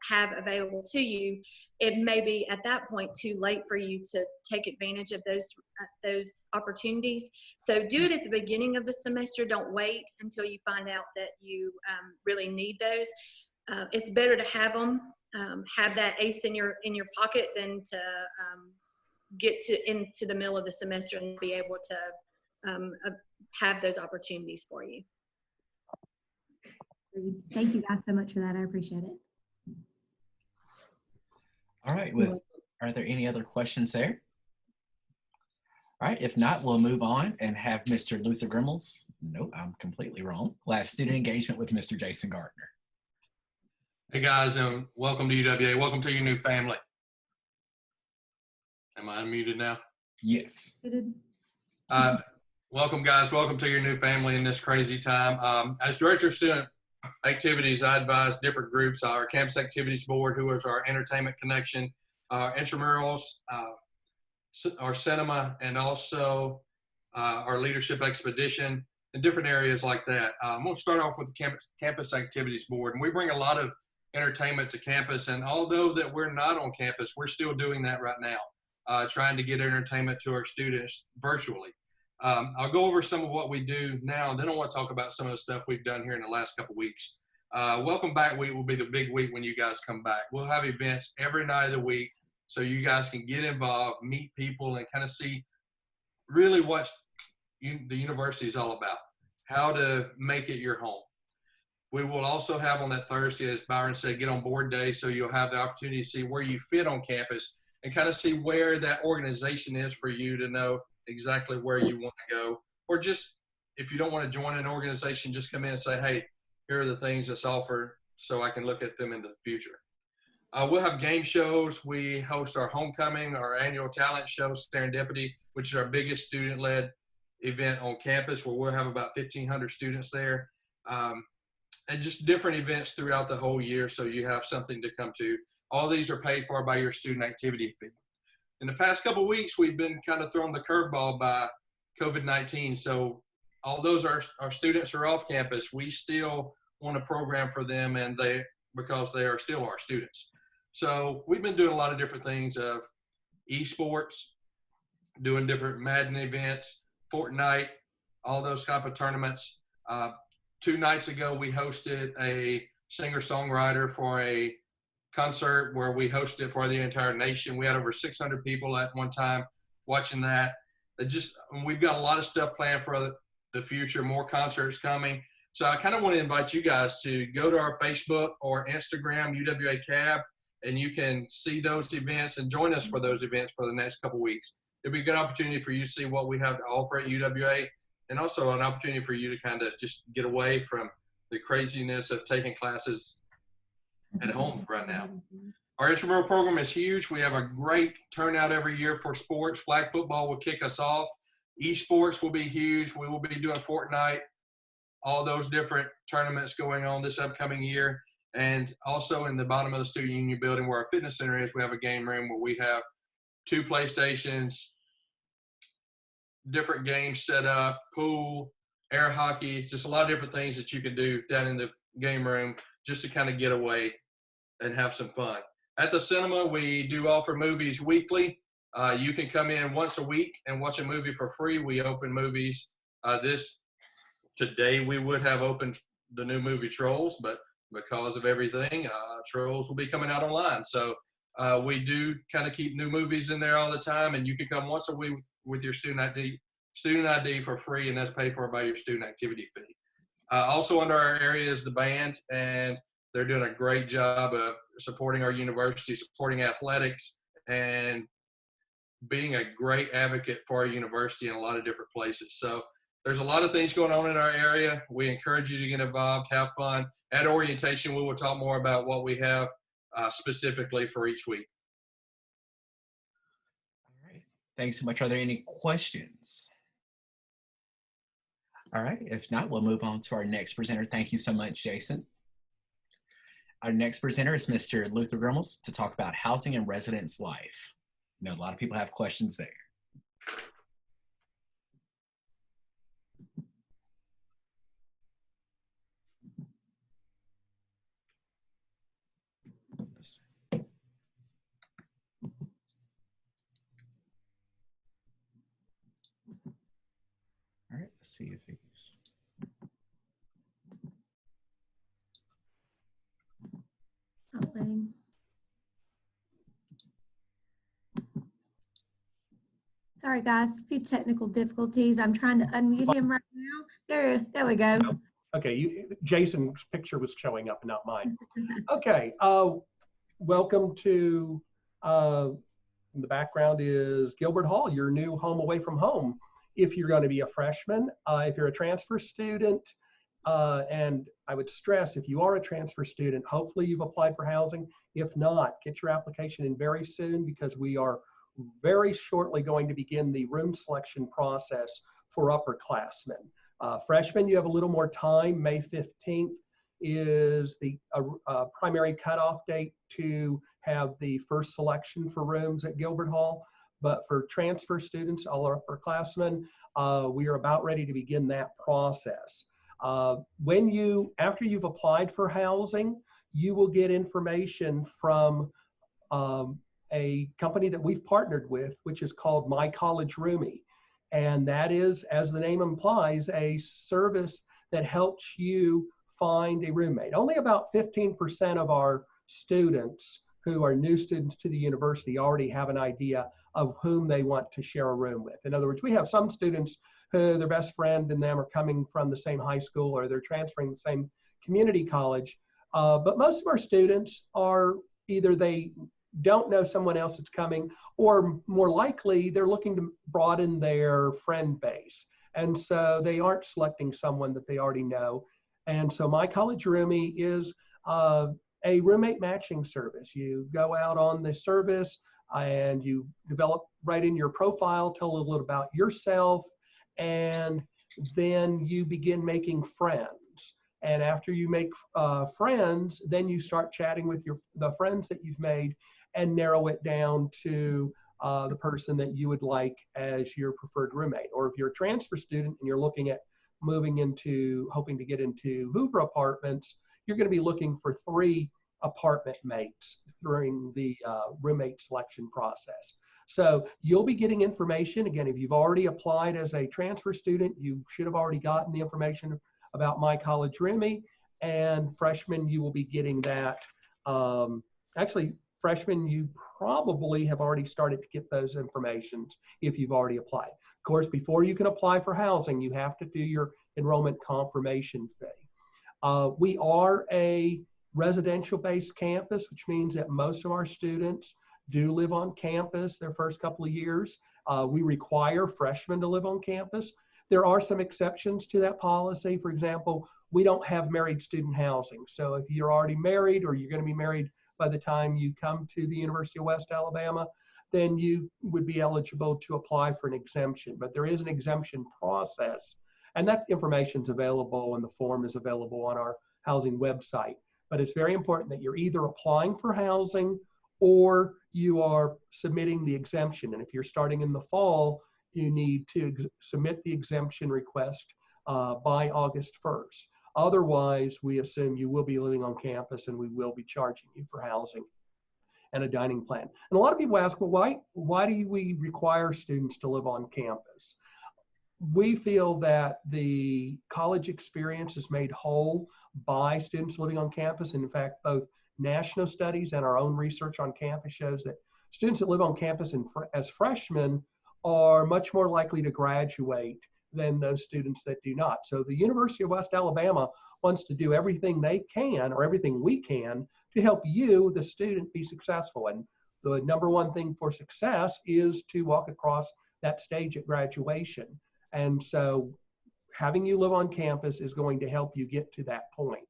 have available to you, it may be at that point too late for you to take advantage of those opportunities. So do it at the beginning of the semester. Don't wait until you find out that you really need those. It's better to have them, have that ace in your pocket than to get into the middle of the semester and be able to have those opportunities for you. Thank you guys so much for that. I appreciate it. All right, are there any other questions there? All right, if not, we'll move on and have Mr. Luther Grimmels. Nope, I'm completely wrong. We'll have student engagement with Mr. Jason Gardner. Hey guys, and welcome to UWA. Welcome to your new family. Am I unmuted now? Yes. Welcome guys, welcome to your new family in this crazy time. As Director of Student Activities, I advise different groups, our Campus Activities Board, who is our entertainment connection, our intramurals, our cinema, and also our leadership expedition, and different areas like that. I'm going to start off with the Campus Activities Board, and we bring a lot of entertainment to campus, and although that we're not on campus, we're still doing that right now. Trying to get entertainment to our students virtually. I'll go over some of what we do now, and then I want to talk about some of the stuff we've done here in the last couple of weeks. Welcome Back Week will be the big week when you guys come back. We'll have events every night of the week so you guys can get involved, meet people, and kind of see really what the university is all about, how to make it your home. We will also have on that Thursday, as Byron said, get on board day, so you'll have the opportunity to see where you fit on campus and kind of see where that organization is for you to know exactly where you want to go. Or just, if you don't want to join an organization, just come in and say, hey, here are the things that's offered so I can look at them in the future. We'll have game shows. We host our homecoming, our annual talent show, Serendipity, which is our biggest student-led event on campus, where we'll have about 1,500 students there. And just different events throughout the whole year, so you have something to come to. All these are paid for by your student activity fee. In the past couple of weeks, we've been kind of thrown the curveball by COVID-19. So although our students are off campus, we still want a program for them, and because they are still our students. So we've been doing a lot of different things of esports, doing different Madden events, Fortnite, all those type of tournaments. 2 nights ago, we hosted a singer-songwriter for a concert where we hosted for the entire nation. We had over 600 people at one time watching that. We've got a lot of stuff planned for the future, more concerts coming. So I kind of want to invite you guys to go to our Facebook or Instagram, UWA Cab, and you can see those events and join us for those events for the next couple of weeks. It'll be a good opportunity for you to see what we have to offer at UWA, and also an opportunity for you to kind of just get away from the craziness of taking classes at home right now. Our intramural program is huge. We have a great turnout every year for sports. Flag football will kick us off. Esports will be huge. We will be doing Fortnite, all those different tournaments going on this upcoming year. And also in the bottom of the student union building where our fitness center is, we have a game room where we have 2 PlayStations, different games set up, pool, air hockey, just a lot of different things that you can do down in the game room just to kind of get away and have some fun. At the cinema, we do offer movies weekly. You can come in once a week and watch a movie for free. We open movies. Today we would have opened the new movie Trolls, but because of everything, Trolls will be coming out online. So we do kind of keep new movies in there all the time, and you can come once a week with your student student ID for free, and that's paid for by your student activity fee. Also under our area is the band, and they're doing a great job of supporting our university, supporting athletics, and being a great advocate for our university in a lot of different places. So there's a lot of things going on in our area. We encourage you to get involved, have fun. At orientation, we will talk more about what we have specifically for each week. All right. Thanks so much. Are there any questions? All right. If not, we'll move on to our next presenter. Thank you so much, Jason. Our next presenter is Mr. Luther Grummels to talk about housing and residence life. I know a lot of people have questions there. All right, let's see if he's. Not letting. Sorry guys, a few technical difficulties. I'm trying to unmute him right now. There we go. Okay, Jason's picture was showing up, not mine. Okay, welcome to, in the background is Gilbert Hall, your new home away from home. If you're going to be a freshman, if you're a transfer student, and I would stress, if you are a transfer student, hopefully you've applied for housing. If not, get your application in very soon, because we are very shortly going to begin the room selection process for upperclassmen. Freshmen, you have a little more time. May 15th is the primary cutoff date to have the first selection for rooms at Gilbert Hall. But for transfer students, all our upperclassmen, we are about ready to begin that process. After you've applied for housing, you will get information from a company that we've partnered with, which is called My College Roomie. And that is, as the name implies, a service that helps you find a roommate. Only about 15% of our students who are new students to the university already have an idea of whom they want to share a room with. In other words, we have some students who their best friend and them are coming from the same high school, or they're transferring the same community college. But most of our students are either they don't know someone else that's coming, or more likely they're looking to broaden their friend base. And so they aren't selecting someone that they already know. And so My College Roomie is a roommate matching service. You go out on the service and you develop right in your profile, tell a little about yourself, and then you begin making friends. And after you make friends, then you start chatting with the friends that you've made and narrow it down to the person that you would like as your preferred roommate. Or if you're a transfer student and you're looking at hoping to get into Hoover Apartments, you're going to be looking for 3 apartment mates during the roommate selection process. So you'll be getting information. Again, if you've already applied as a transfer student, you should have already gotten the information about My College Roomie. And freshmen, you will be getting that. Actually, freshmen, you probably have already started to get those informations if you've already applied. Of course, before you can apply for housing, you have to do your enrollment confirmation fee. We are a residential-based campus, which means that most of our students do live on campus their first couple of years. We require freshmen to live on campus. There are some exceptions to that policy. For example, we don't have married student housing. So if you're already married, or you're going to be married by the time you come to the University of West Alabama, then you would be eligible to apply for an exemption. But there is an exemption process, and that information is available, and the form is available on our housing website. But it's very important that you're either applying for housing or you are submitting the exemption. And if you're starting in the fall, you need to submit the exemption request by August 1st. Otherwise, we assume you will be living on campus and we will be charging you for housing and a dining plan. And a lot of people ask, well, why do we require students to live on campus? We feel that the college experience is made whole by students living on campus. And in fact, both national studies and our own research on campus shows that students that live on campus as freshmen are much more likely to graduate than those students that do not. So the University of West Alabama wants to do everything they can, or everything we can, to help you, the student, be successful. And the number one thing for success is to walk across that stage at graduation. And so having you live on campus is going to help you get to that point.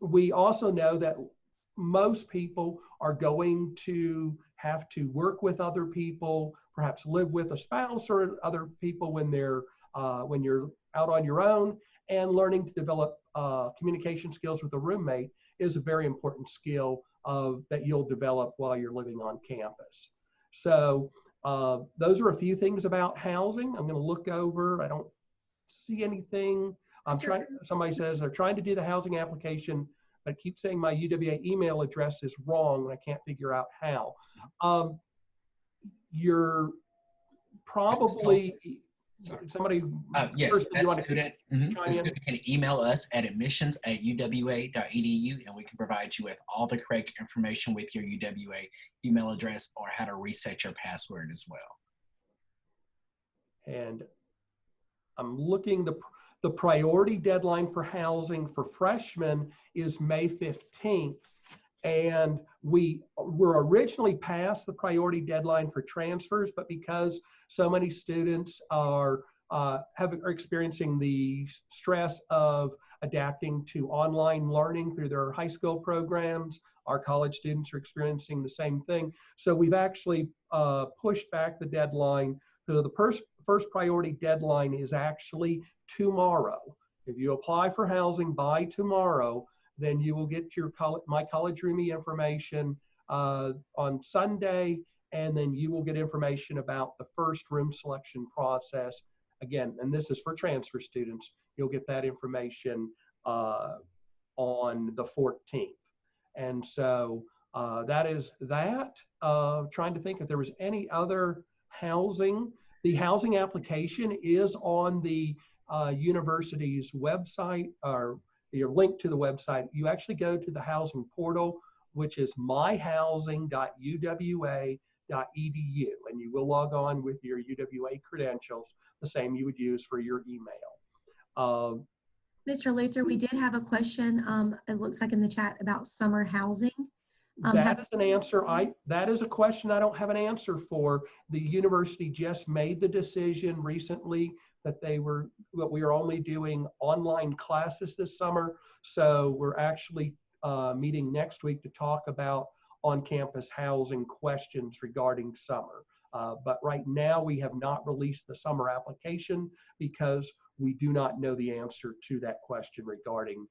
We also know that most people are going to have to work with other people, perhaps live with a spouse or other people when you're out on your own, and learning to develop communication skills with a roommate is a very important skill that you'll develop while you're living on campus. So those are a few things about housing. I'm going to look over. I don't see anything. Somebody says they're trying to do the housing application, but keep saying my UWA email address is wrong and I can't figure out how. You're probably somebody. Yes, that student, the student can email us at admissions@uwa.edu, and we can provide you with all the correct information with your UWA email address or how to reset your password as well. And I'm looking, the priority deadline for housing for freshmen is May 15th. And we were originally past the priority deadline for transfers, but because so many students are experiencing the stress of adapting to online learning through their high school programs, our college students are experiencing the same thing. So we've actually pushed back the deadline. So the first priority deadline is actually tomorrow. If you apply for housing by tomorrow, then you will get your My College Roomie information on Sunday, and then you will get information about the first room selection process. Again, and this is for transfer students, you'll get that information on the 14th. And so that is that. Trying to think if there was any other housing. The housing application is on the university's website, or your link to the website. You actually go to the housing portal, which is myhousing.uwa.edu, and you will log on with your UWA credentials, the same you would use for your email. Mr. Luther, we did have a question, it looks like in the chat, about summer housing. That is an answer. That is a question I don't have an answer for. The university just made the decision recently that we are only doing online classes this summer. So we're actually meeting next week to talk about on-campus housing questions regarding summer. But right now we have not released the summer application because we do not know the answer to that question regarding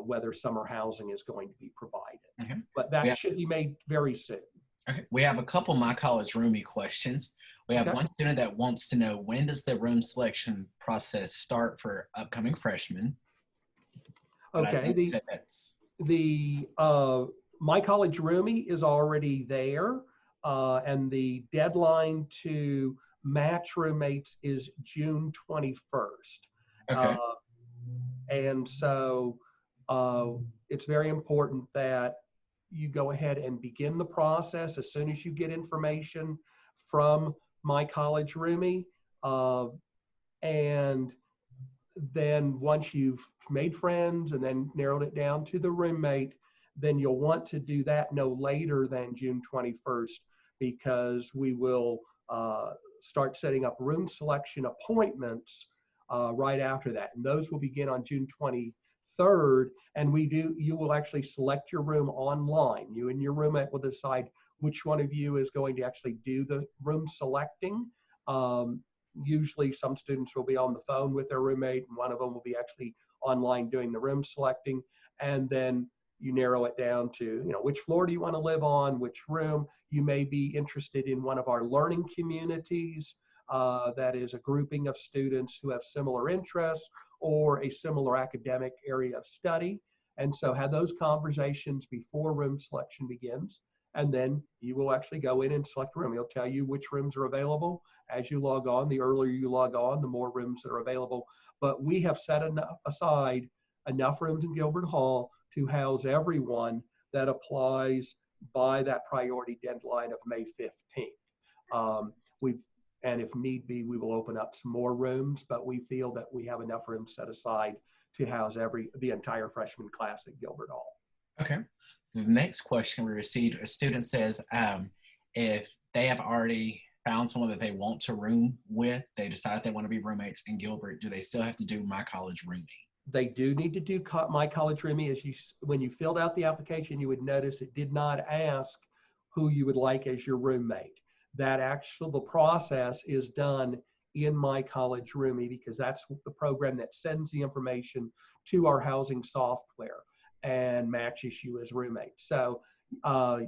whether summer housing is going to be provided. Okay. But that should be made very soon. Okay. We have a couple My College Roomie questions. We have one student that wants to know, when does the room selection process start for upcoming freshmen? Okay, the My College Roomie is already there, and the deadline to match roommates is June 21st. Okay. And so it's very important that you go ahead and begin the process as soon as you get information from My College Roomie. And then once you've made friends and then narrowed it down to the roommate, then you'll want to do that no later than June 21st, because we will start setting up room selection appointments right after that. And those will begin on June 23rd. And you will actually select your room online. You and your roommate will decide which one of you is going to actually do the room selecting. Usually some students will be on the phone with their roommate, and one of them will be actually online doing the room selecting. And then you narrow it down to, which floor do you want to live on, which room. You may be interested in one of our learning communities. That is a grouping of students who have similar interests or a similar academic area of study. And so have those conversations before room selection begins. And then you will actually go in and select a room. He'll tell you which rooms are available as you log on. The earlier you log on, the more rooms that are available. But we have set aside enough rooms in Gilbert Hall to house everyone that applies by that priority deadline of May 15th. We've and if need be, we will open up some more rooms, but we feel that we have enough rooms set aside to house the entire freshman class at Gilbert Hall. Okay. The next question we received, a student says, if they have already found someone that they want to room with, they decide they want to be roommates in Gilbert, do they still have to do My College Roomie? They do need to do My College Roomie. When you filled out the application, you would notice it did not ask who you would like as your roommate. The process is done in My College Roomie because that's the program that sends the information to our housing software and matches you as roommates. So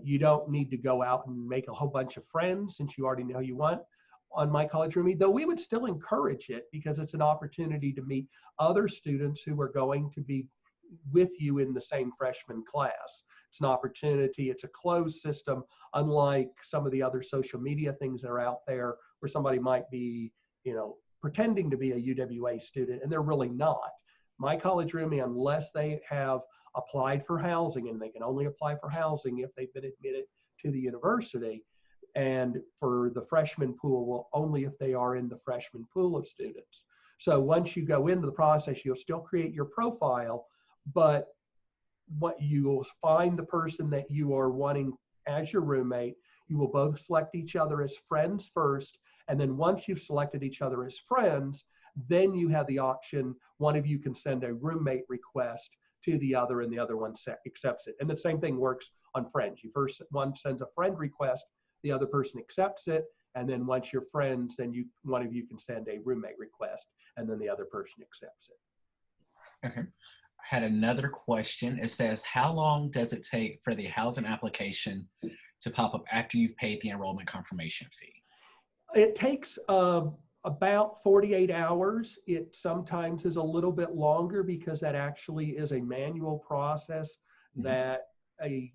you don't need to go out and make a whole bunch of friends since you already know who you want on My College Roomie, though we would still encourage it because it's an opportunity to meet other students who are going to be with you in the same freshman class. It's an opportunity. It's a closed system, unlike some of the other social media things that are out there where somebody might be, pretending to be a UWA student and they're really not. My College Roomie, unless they have applied for housing, and they can only apply for housing if they've been admitted to the university, and for the freshman pool, well, only if they are in the freshman pool of students. So once you go into the process, you'll still create your profile, but what you will find the person that you are wanting as your roommate, you will both select each other as friends first, and then once you've selected each other as friends, then you have the option, one of you can send a roommate request to the other and the other one accepts it. And the same thing works on friends. One sends a friend request, the other person accepts it, and then once you're friends, then one of you can send a roommate request, and then the other person accepts it. Okay. I had another question. It says, how long does it take for the housing application to pop up after you've paid the enrollment confirmation fee? It takes about 48 hours. It sometimes is a little bit longer because that actually is a manual process that a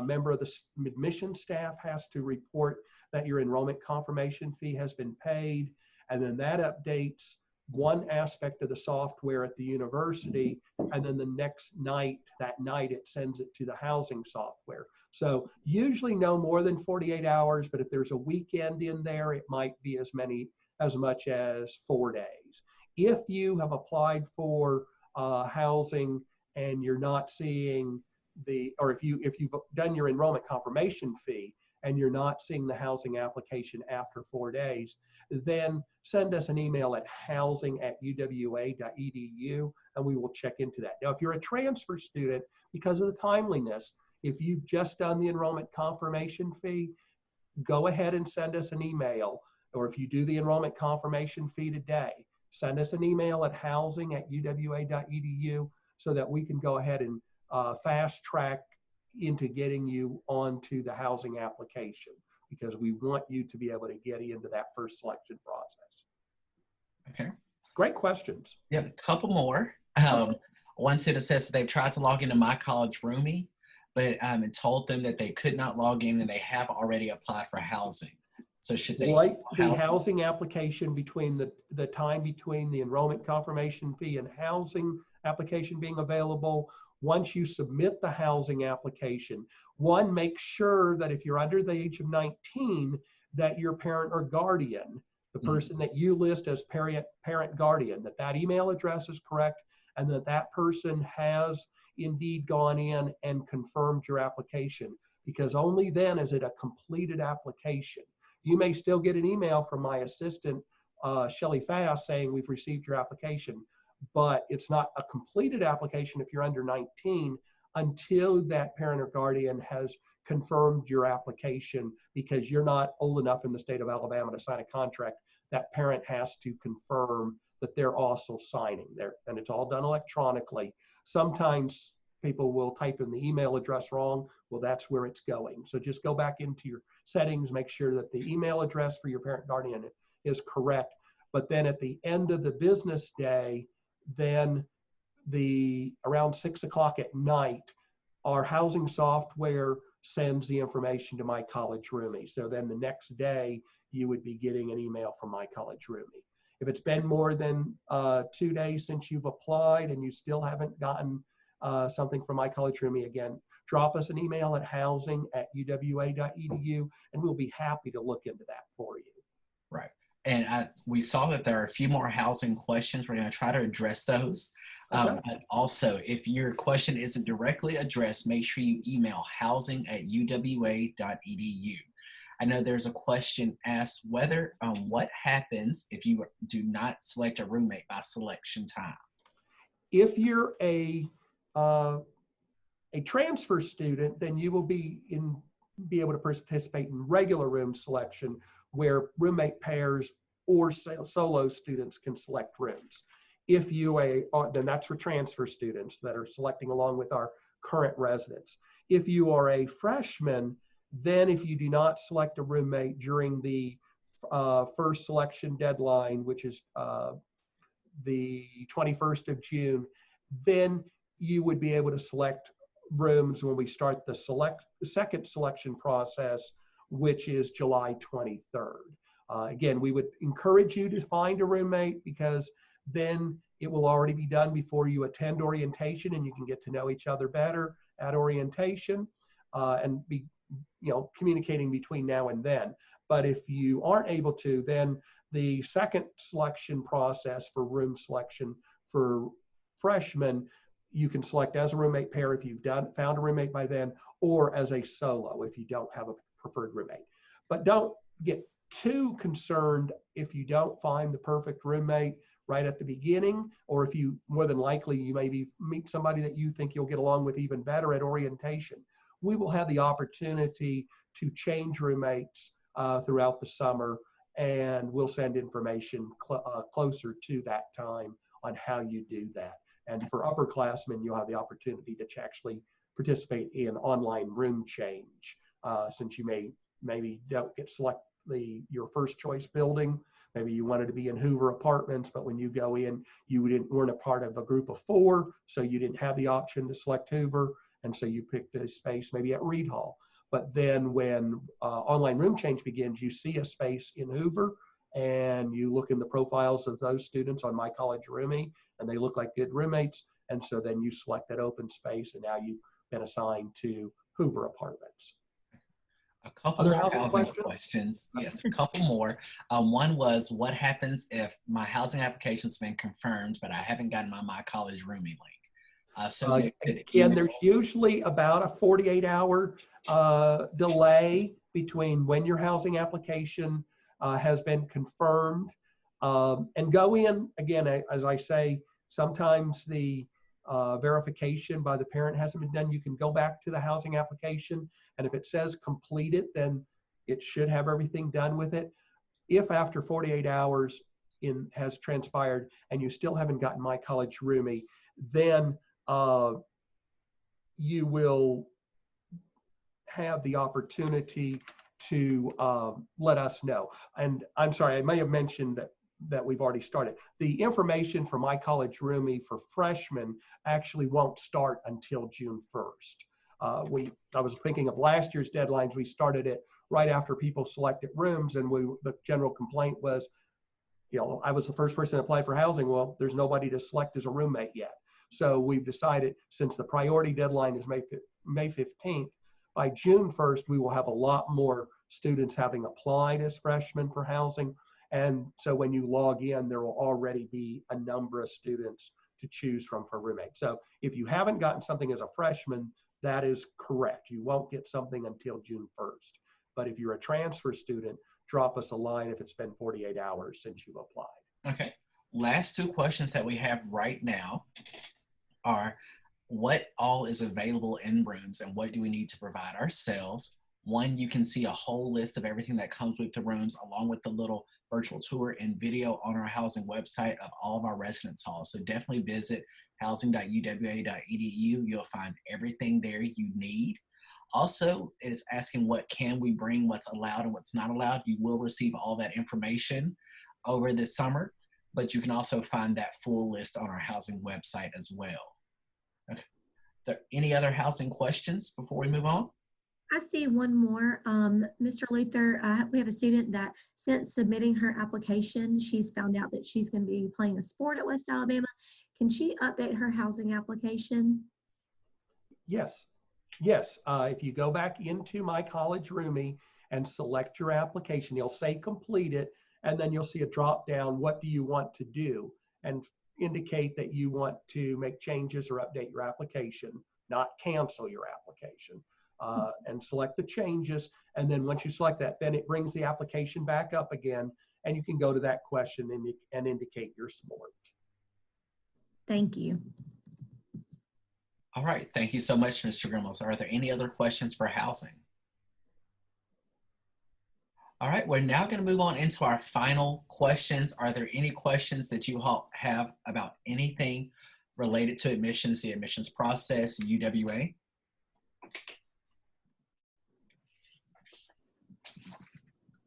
member of the admission staff has to report that your enrollment confirmation fee has been paid, and then that updates one aspect of the software at the university, and then that night it sends it to the housing software. So usually no more than 48 hours, but if there's a weekend in there, it might be as much as 4 days. If you have applied for housing and you're not seeing or if you've done your enrollment confirmation fee and you're not seeing the housing application after 4 days, then send us an email at housing@uwa.edu and we will check into that. Now, if you're a transfer student, because of the timeliness, if you've just done the enrollment confirmation fee, go ahead and send us an email. Or if you do the enrollment confirmation fee today, send us an email at housing@uwa.edu so that we can go ahead and fast track into getting you onto the housing application, because we want you to be able to get into that first selection process. Okay. Great questions. Yeah, a couple more. One student says that they've tried to log into My College Roomie, but it told them that they could not log in and they have already applied for housing. So should they like the housing application, between the time between the enrollment confirmation fee and housing application being available, once you submit the housing application, make sure that if you're under the age of 19, that your parent or guardian, the person that you list as parent guardian, that email address is correct, and that person has indeed gone in and confirmed your application, because only then is it a completed application. You may still get an email from my assistant, Shelly Fass, saying we've received your application, but it's not a completed application if you're under 19 until that parent or guardian has confirmed your application, because you're not old enough in the state of Alabama to sign a contract. That parent has to confirm that they're also signing there, and it's all done electronically. Sometimes people will type in the email address wrong. Well, that's where it's going. So just go back into your settings, make sure that the email address for your parent guardian is correct. But then at the end of the business day, then around 6 o'clock at night, our housing software sends the information to My College Roomie. So then the next day, you would be getting an email from My College Roomie. If it's been more than 2 days since you've applied and you still haven't gotten something from My College Roomie, again, drop us an email at housing@uwa.edu, and we'll be happy to look into that for you. Right. And we saw that there are a few more housing questions. We're going to try to address those. Okay. But also, if your question isn't directly addressed, make sure you email housing@uwa.edu. I know there's a question asked whether what happens if you do not select a roommate by selection time. If you're a transfer student, then you will be able to participate in regular room selection, where roommate pairs or solo students can select rooms. If you then that's for transfer students that are selecting along with our current residents. If you are a freshman, then if you do not select a roommate during the first selection deadline, which is the 21st of June, then you would be able to select rooms when we start the second selection process, which is July 23rd. Again, we would encourage you to find a roommate, because then it will already be done before you attend orientation, and you can get to know each other better at orientation and be communicating between now and then. But if you aren't able to, then the second selection process for room selection for freshmen, you can select as a roommate pair if you've found a roommate by then, or as a solo if you don't have a preferred roommate. But don't get too concerned if you don't find the perfect roommate right at the beginning, or if you, more than likely, you maybe meet somebody that you think you'll get along with even better at orientation. We will have the opportunity to change roommates throughout the summer, and we'll send information closer to that time on how you do that. And for upperclassmen, you'll have the opportunity to actually participate in online room change, since you maybe don't get select your first choice building. Maybe you wanted to be in Hoover Apartments, but when you go in, you weren't a part of a group of 4, so you didn't have the option to select Hoover, and so you picked a space maybe at Reed Hall. But then when online room change begins, you see a space in Hoover, and you look in the profiles of those students on My College Roomie, and they look like good roommates, and so then you select that open space, and now you've been assigned to Hoover Apartments. A couple more housing questions. Yes, a couple more. One was, what happens if my housing application's been confirmed, but I haven't gotten my College Roomie link? Again, there's usually about a 48-hour delay between when your housing application has been confirmed and go in. Again, as I say, sometimes the verification by the parent hasn't been done. You can go back to the housing application, and if it says completed, then it should have everything done with it. If after 48 hours has transpired and you still haven't gotten My College Roomie, then you will have the opportunity to let us know. And I'm sorry, I may have mentioned that we've already started. The information for My College Roomie for freshmen actually won't start until June 1st. I was thinking of last year's deadlines. We started it right after people selected rooms, and the general complaint was, I was the first person to apply for housing. Well, there's nobody to select as a roommate yet. So we've decided, since the priority deadline is May 15th, by June 1st, we will have a lot more students having applied as freshmen for housing. And so when you log in, there will already be a number of students to choose from for roommates. So if you haven't gotten something as a freshman, that is correct. You won't get something until June 1st. But if you're a transfer student, drop us a line if it's been 48 hours since you've applied. Okay. Last 2 questions that we have right now are, what all is available in rooms and what do we need to provide ourselves? One, you can see a whole list of everything that comes with the rooms, along with the little virtual tour and video on our housing website of all of our residence halls. So definitely visit housing.uwa.edu. You'll find everything there you need. Also, it is asking what can we bring, what's allowed and what's not allowed. You will receive all that information over the summer, but you can also find that full list on our housing website as well. Okay. Are there any other housing questions before we move on? I see one more. Mr. Luther, we have a student that since submitting her application, she's found out that she's going to be playing a sport at West Alabama. Can she update her housing application? Yes. Yes, if you go back into My College Roomie and select your application, you'll say complete it, and then you'll see a drop down, what do you want to do? And indicate that you want to make changes or update your application, not cancel your application. And select the changes. And then once you select that, then it brings the application back up again, and you can go to that question and indicate your sport. Thank you. All right, thank you so much, Mr. Grimels. Are there any other questions for housing? All right, we're now going to move on into our final questions. Are there any questions that you all have about anything related to admissions, the admissions process, UWA?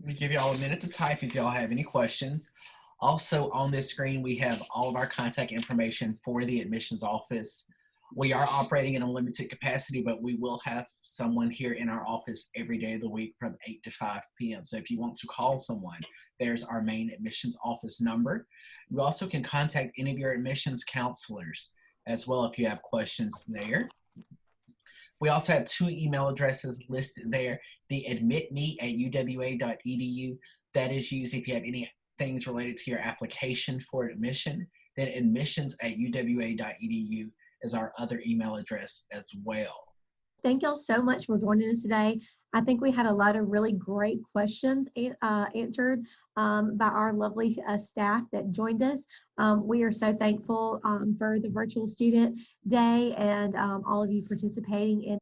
Let me give you all a minute to type if y'all have any questions. Also on this screen, we have all of our contact information for the admissions office. We are operating in a limited capacity, but we will have someone here in our office every day of the week from 8 to 5 p.m. So if you want to call someone, there's our main admissions office number. You also can contact any of your admissions counselors as well if you have questions there. We also have 2 email addresses listed there. The admitme@uwa.edu. That is used if you have any things related to your application for admission. Then admissions@uwa.edu is our other email address as well. Thank y'all so much for joining us today. I think we had a lot of really great questions answered by our lovely staff that joined us. We are so thankful for the virtual student day and all of you participating in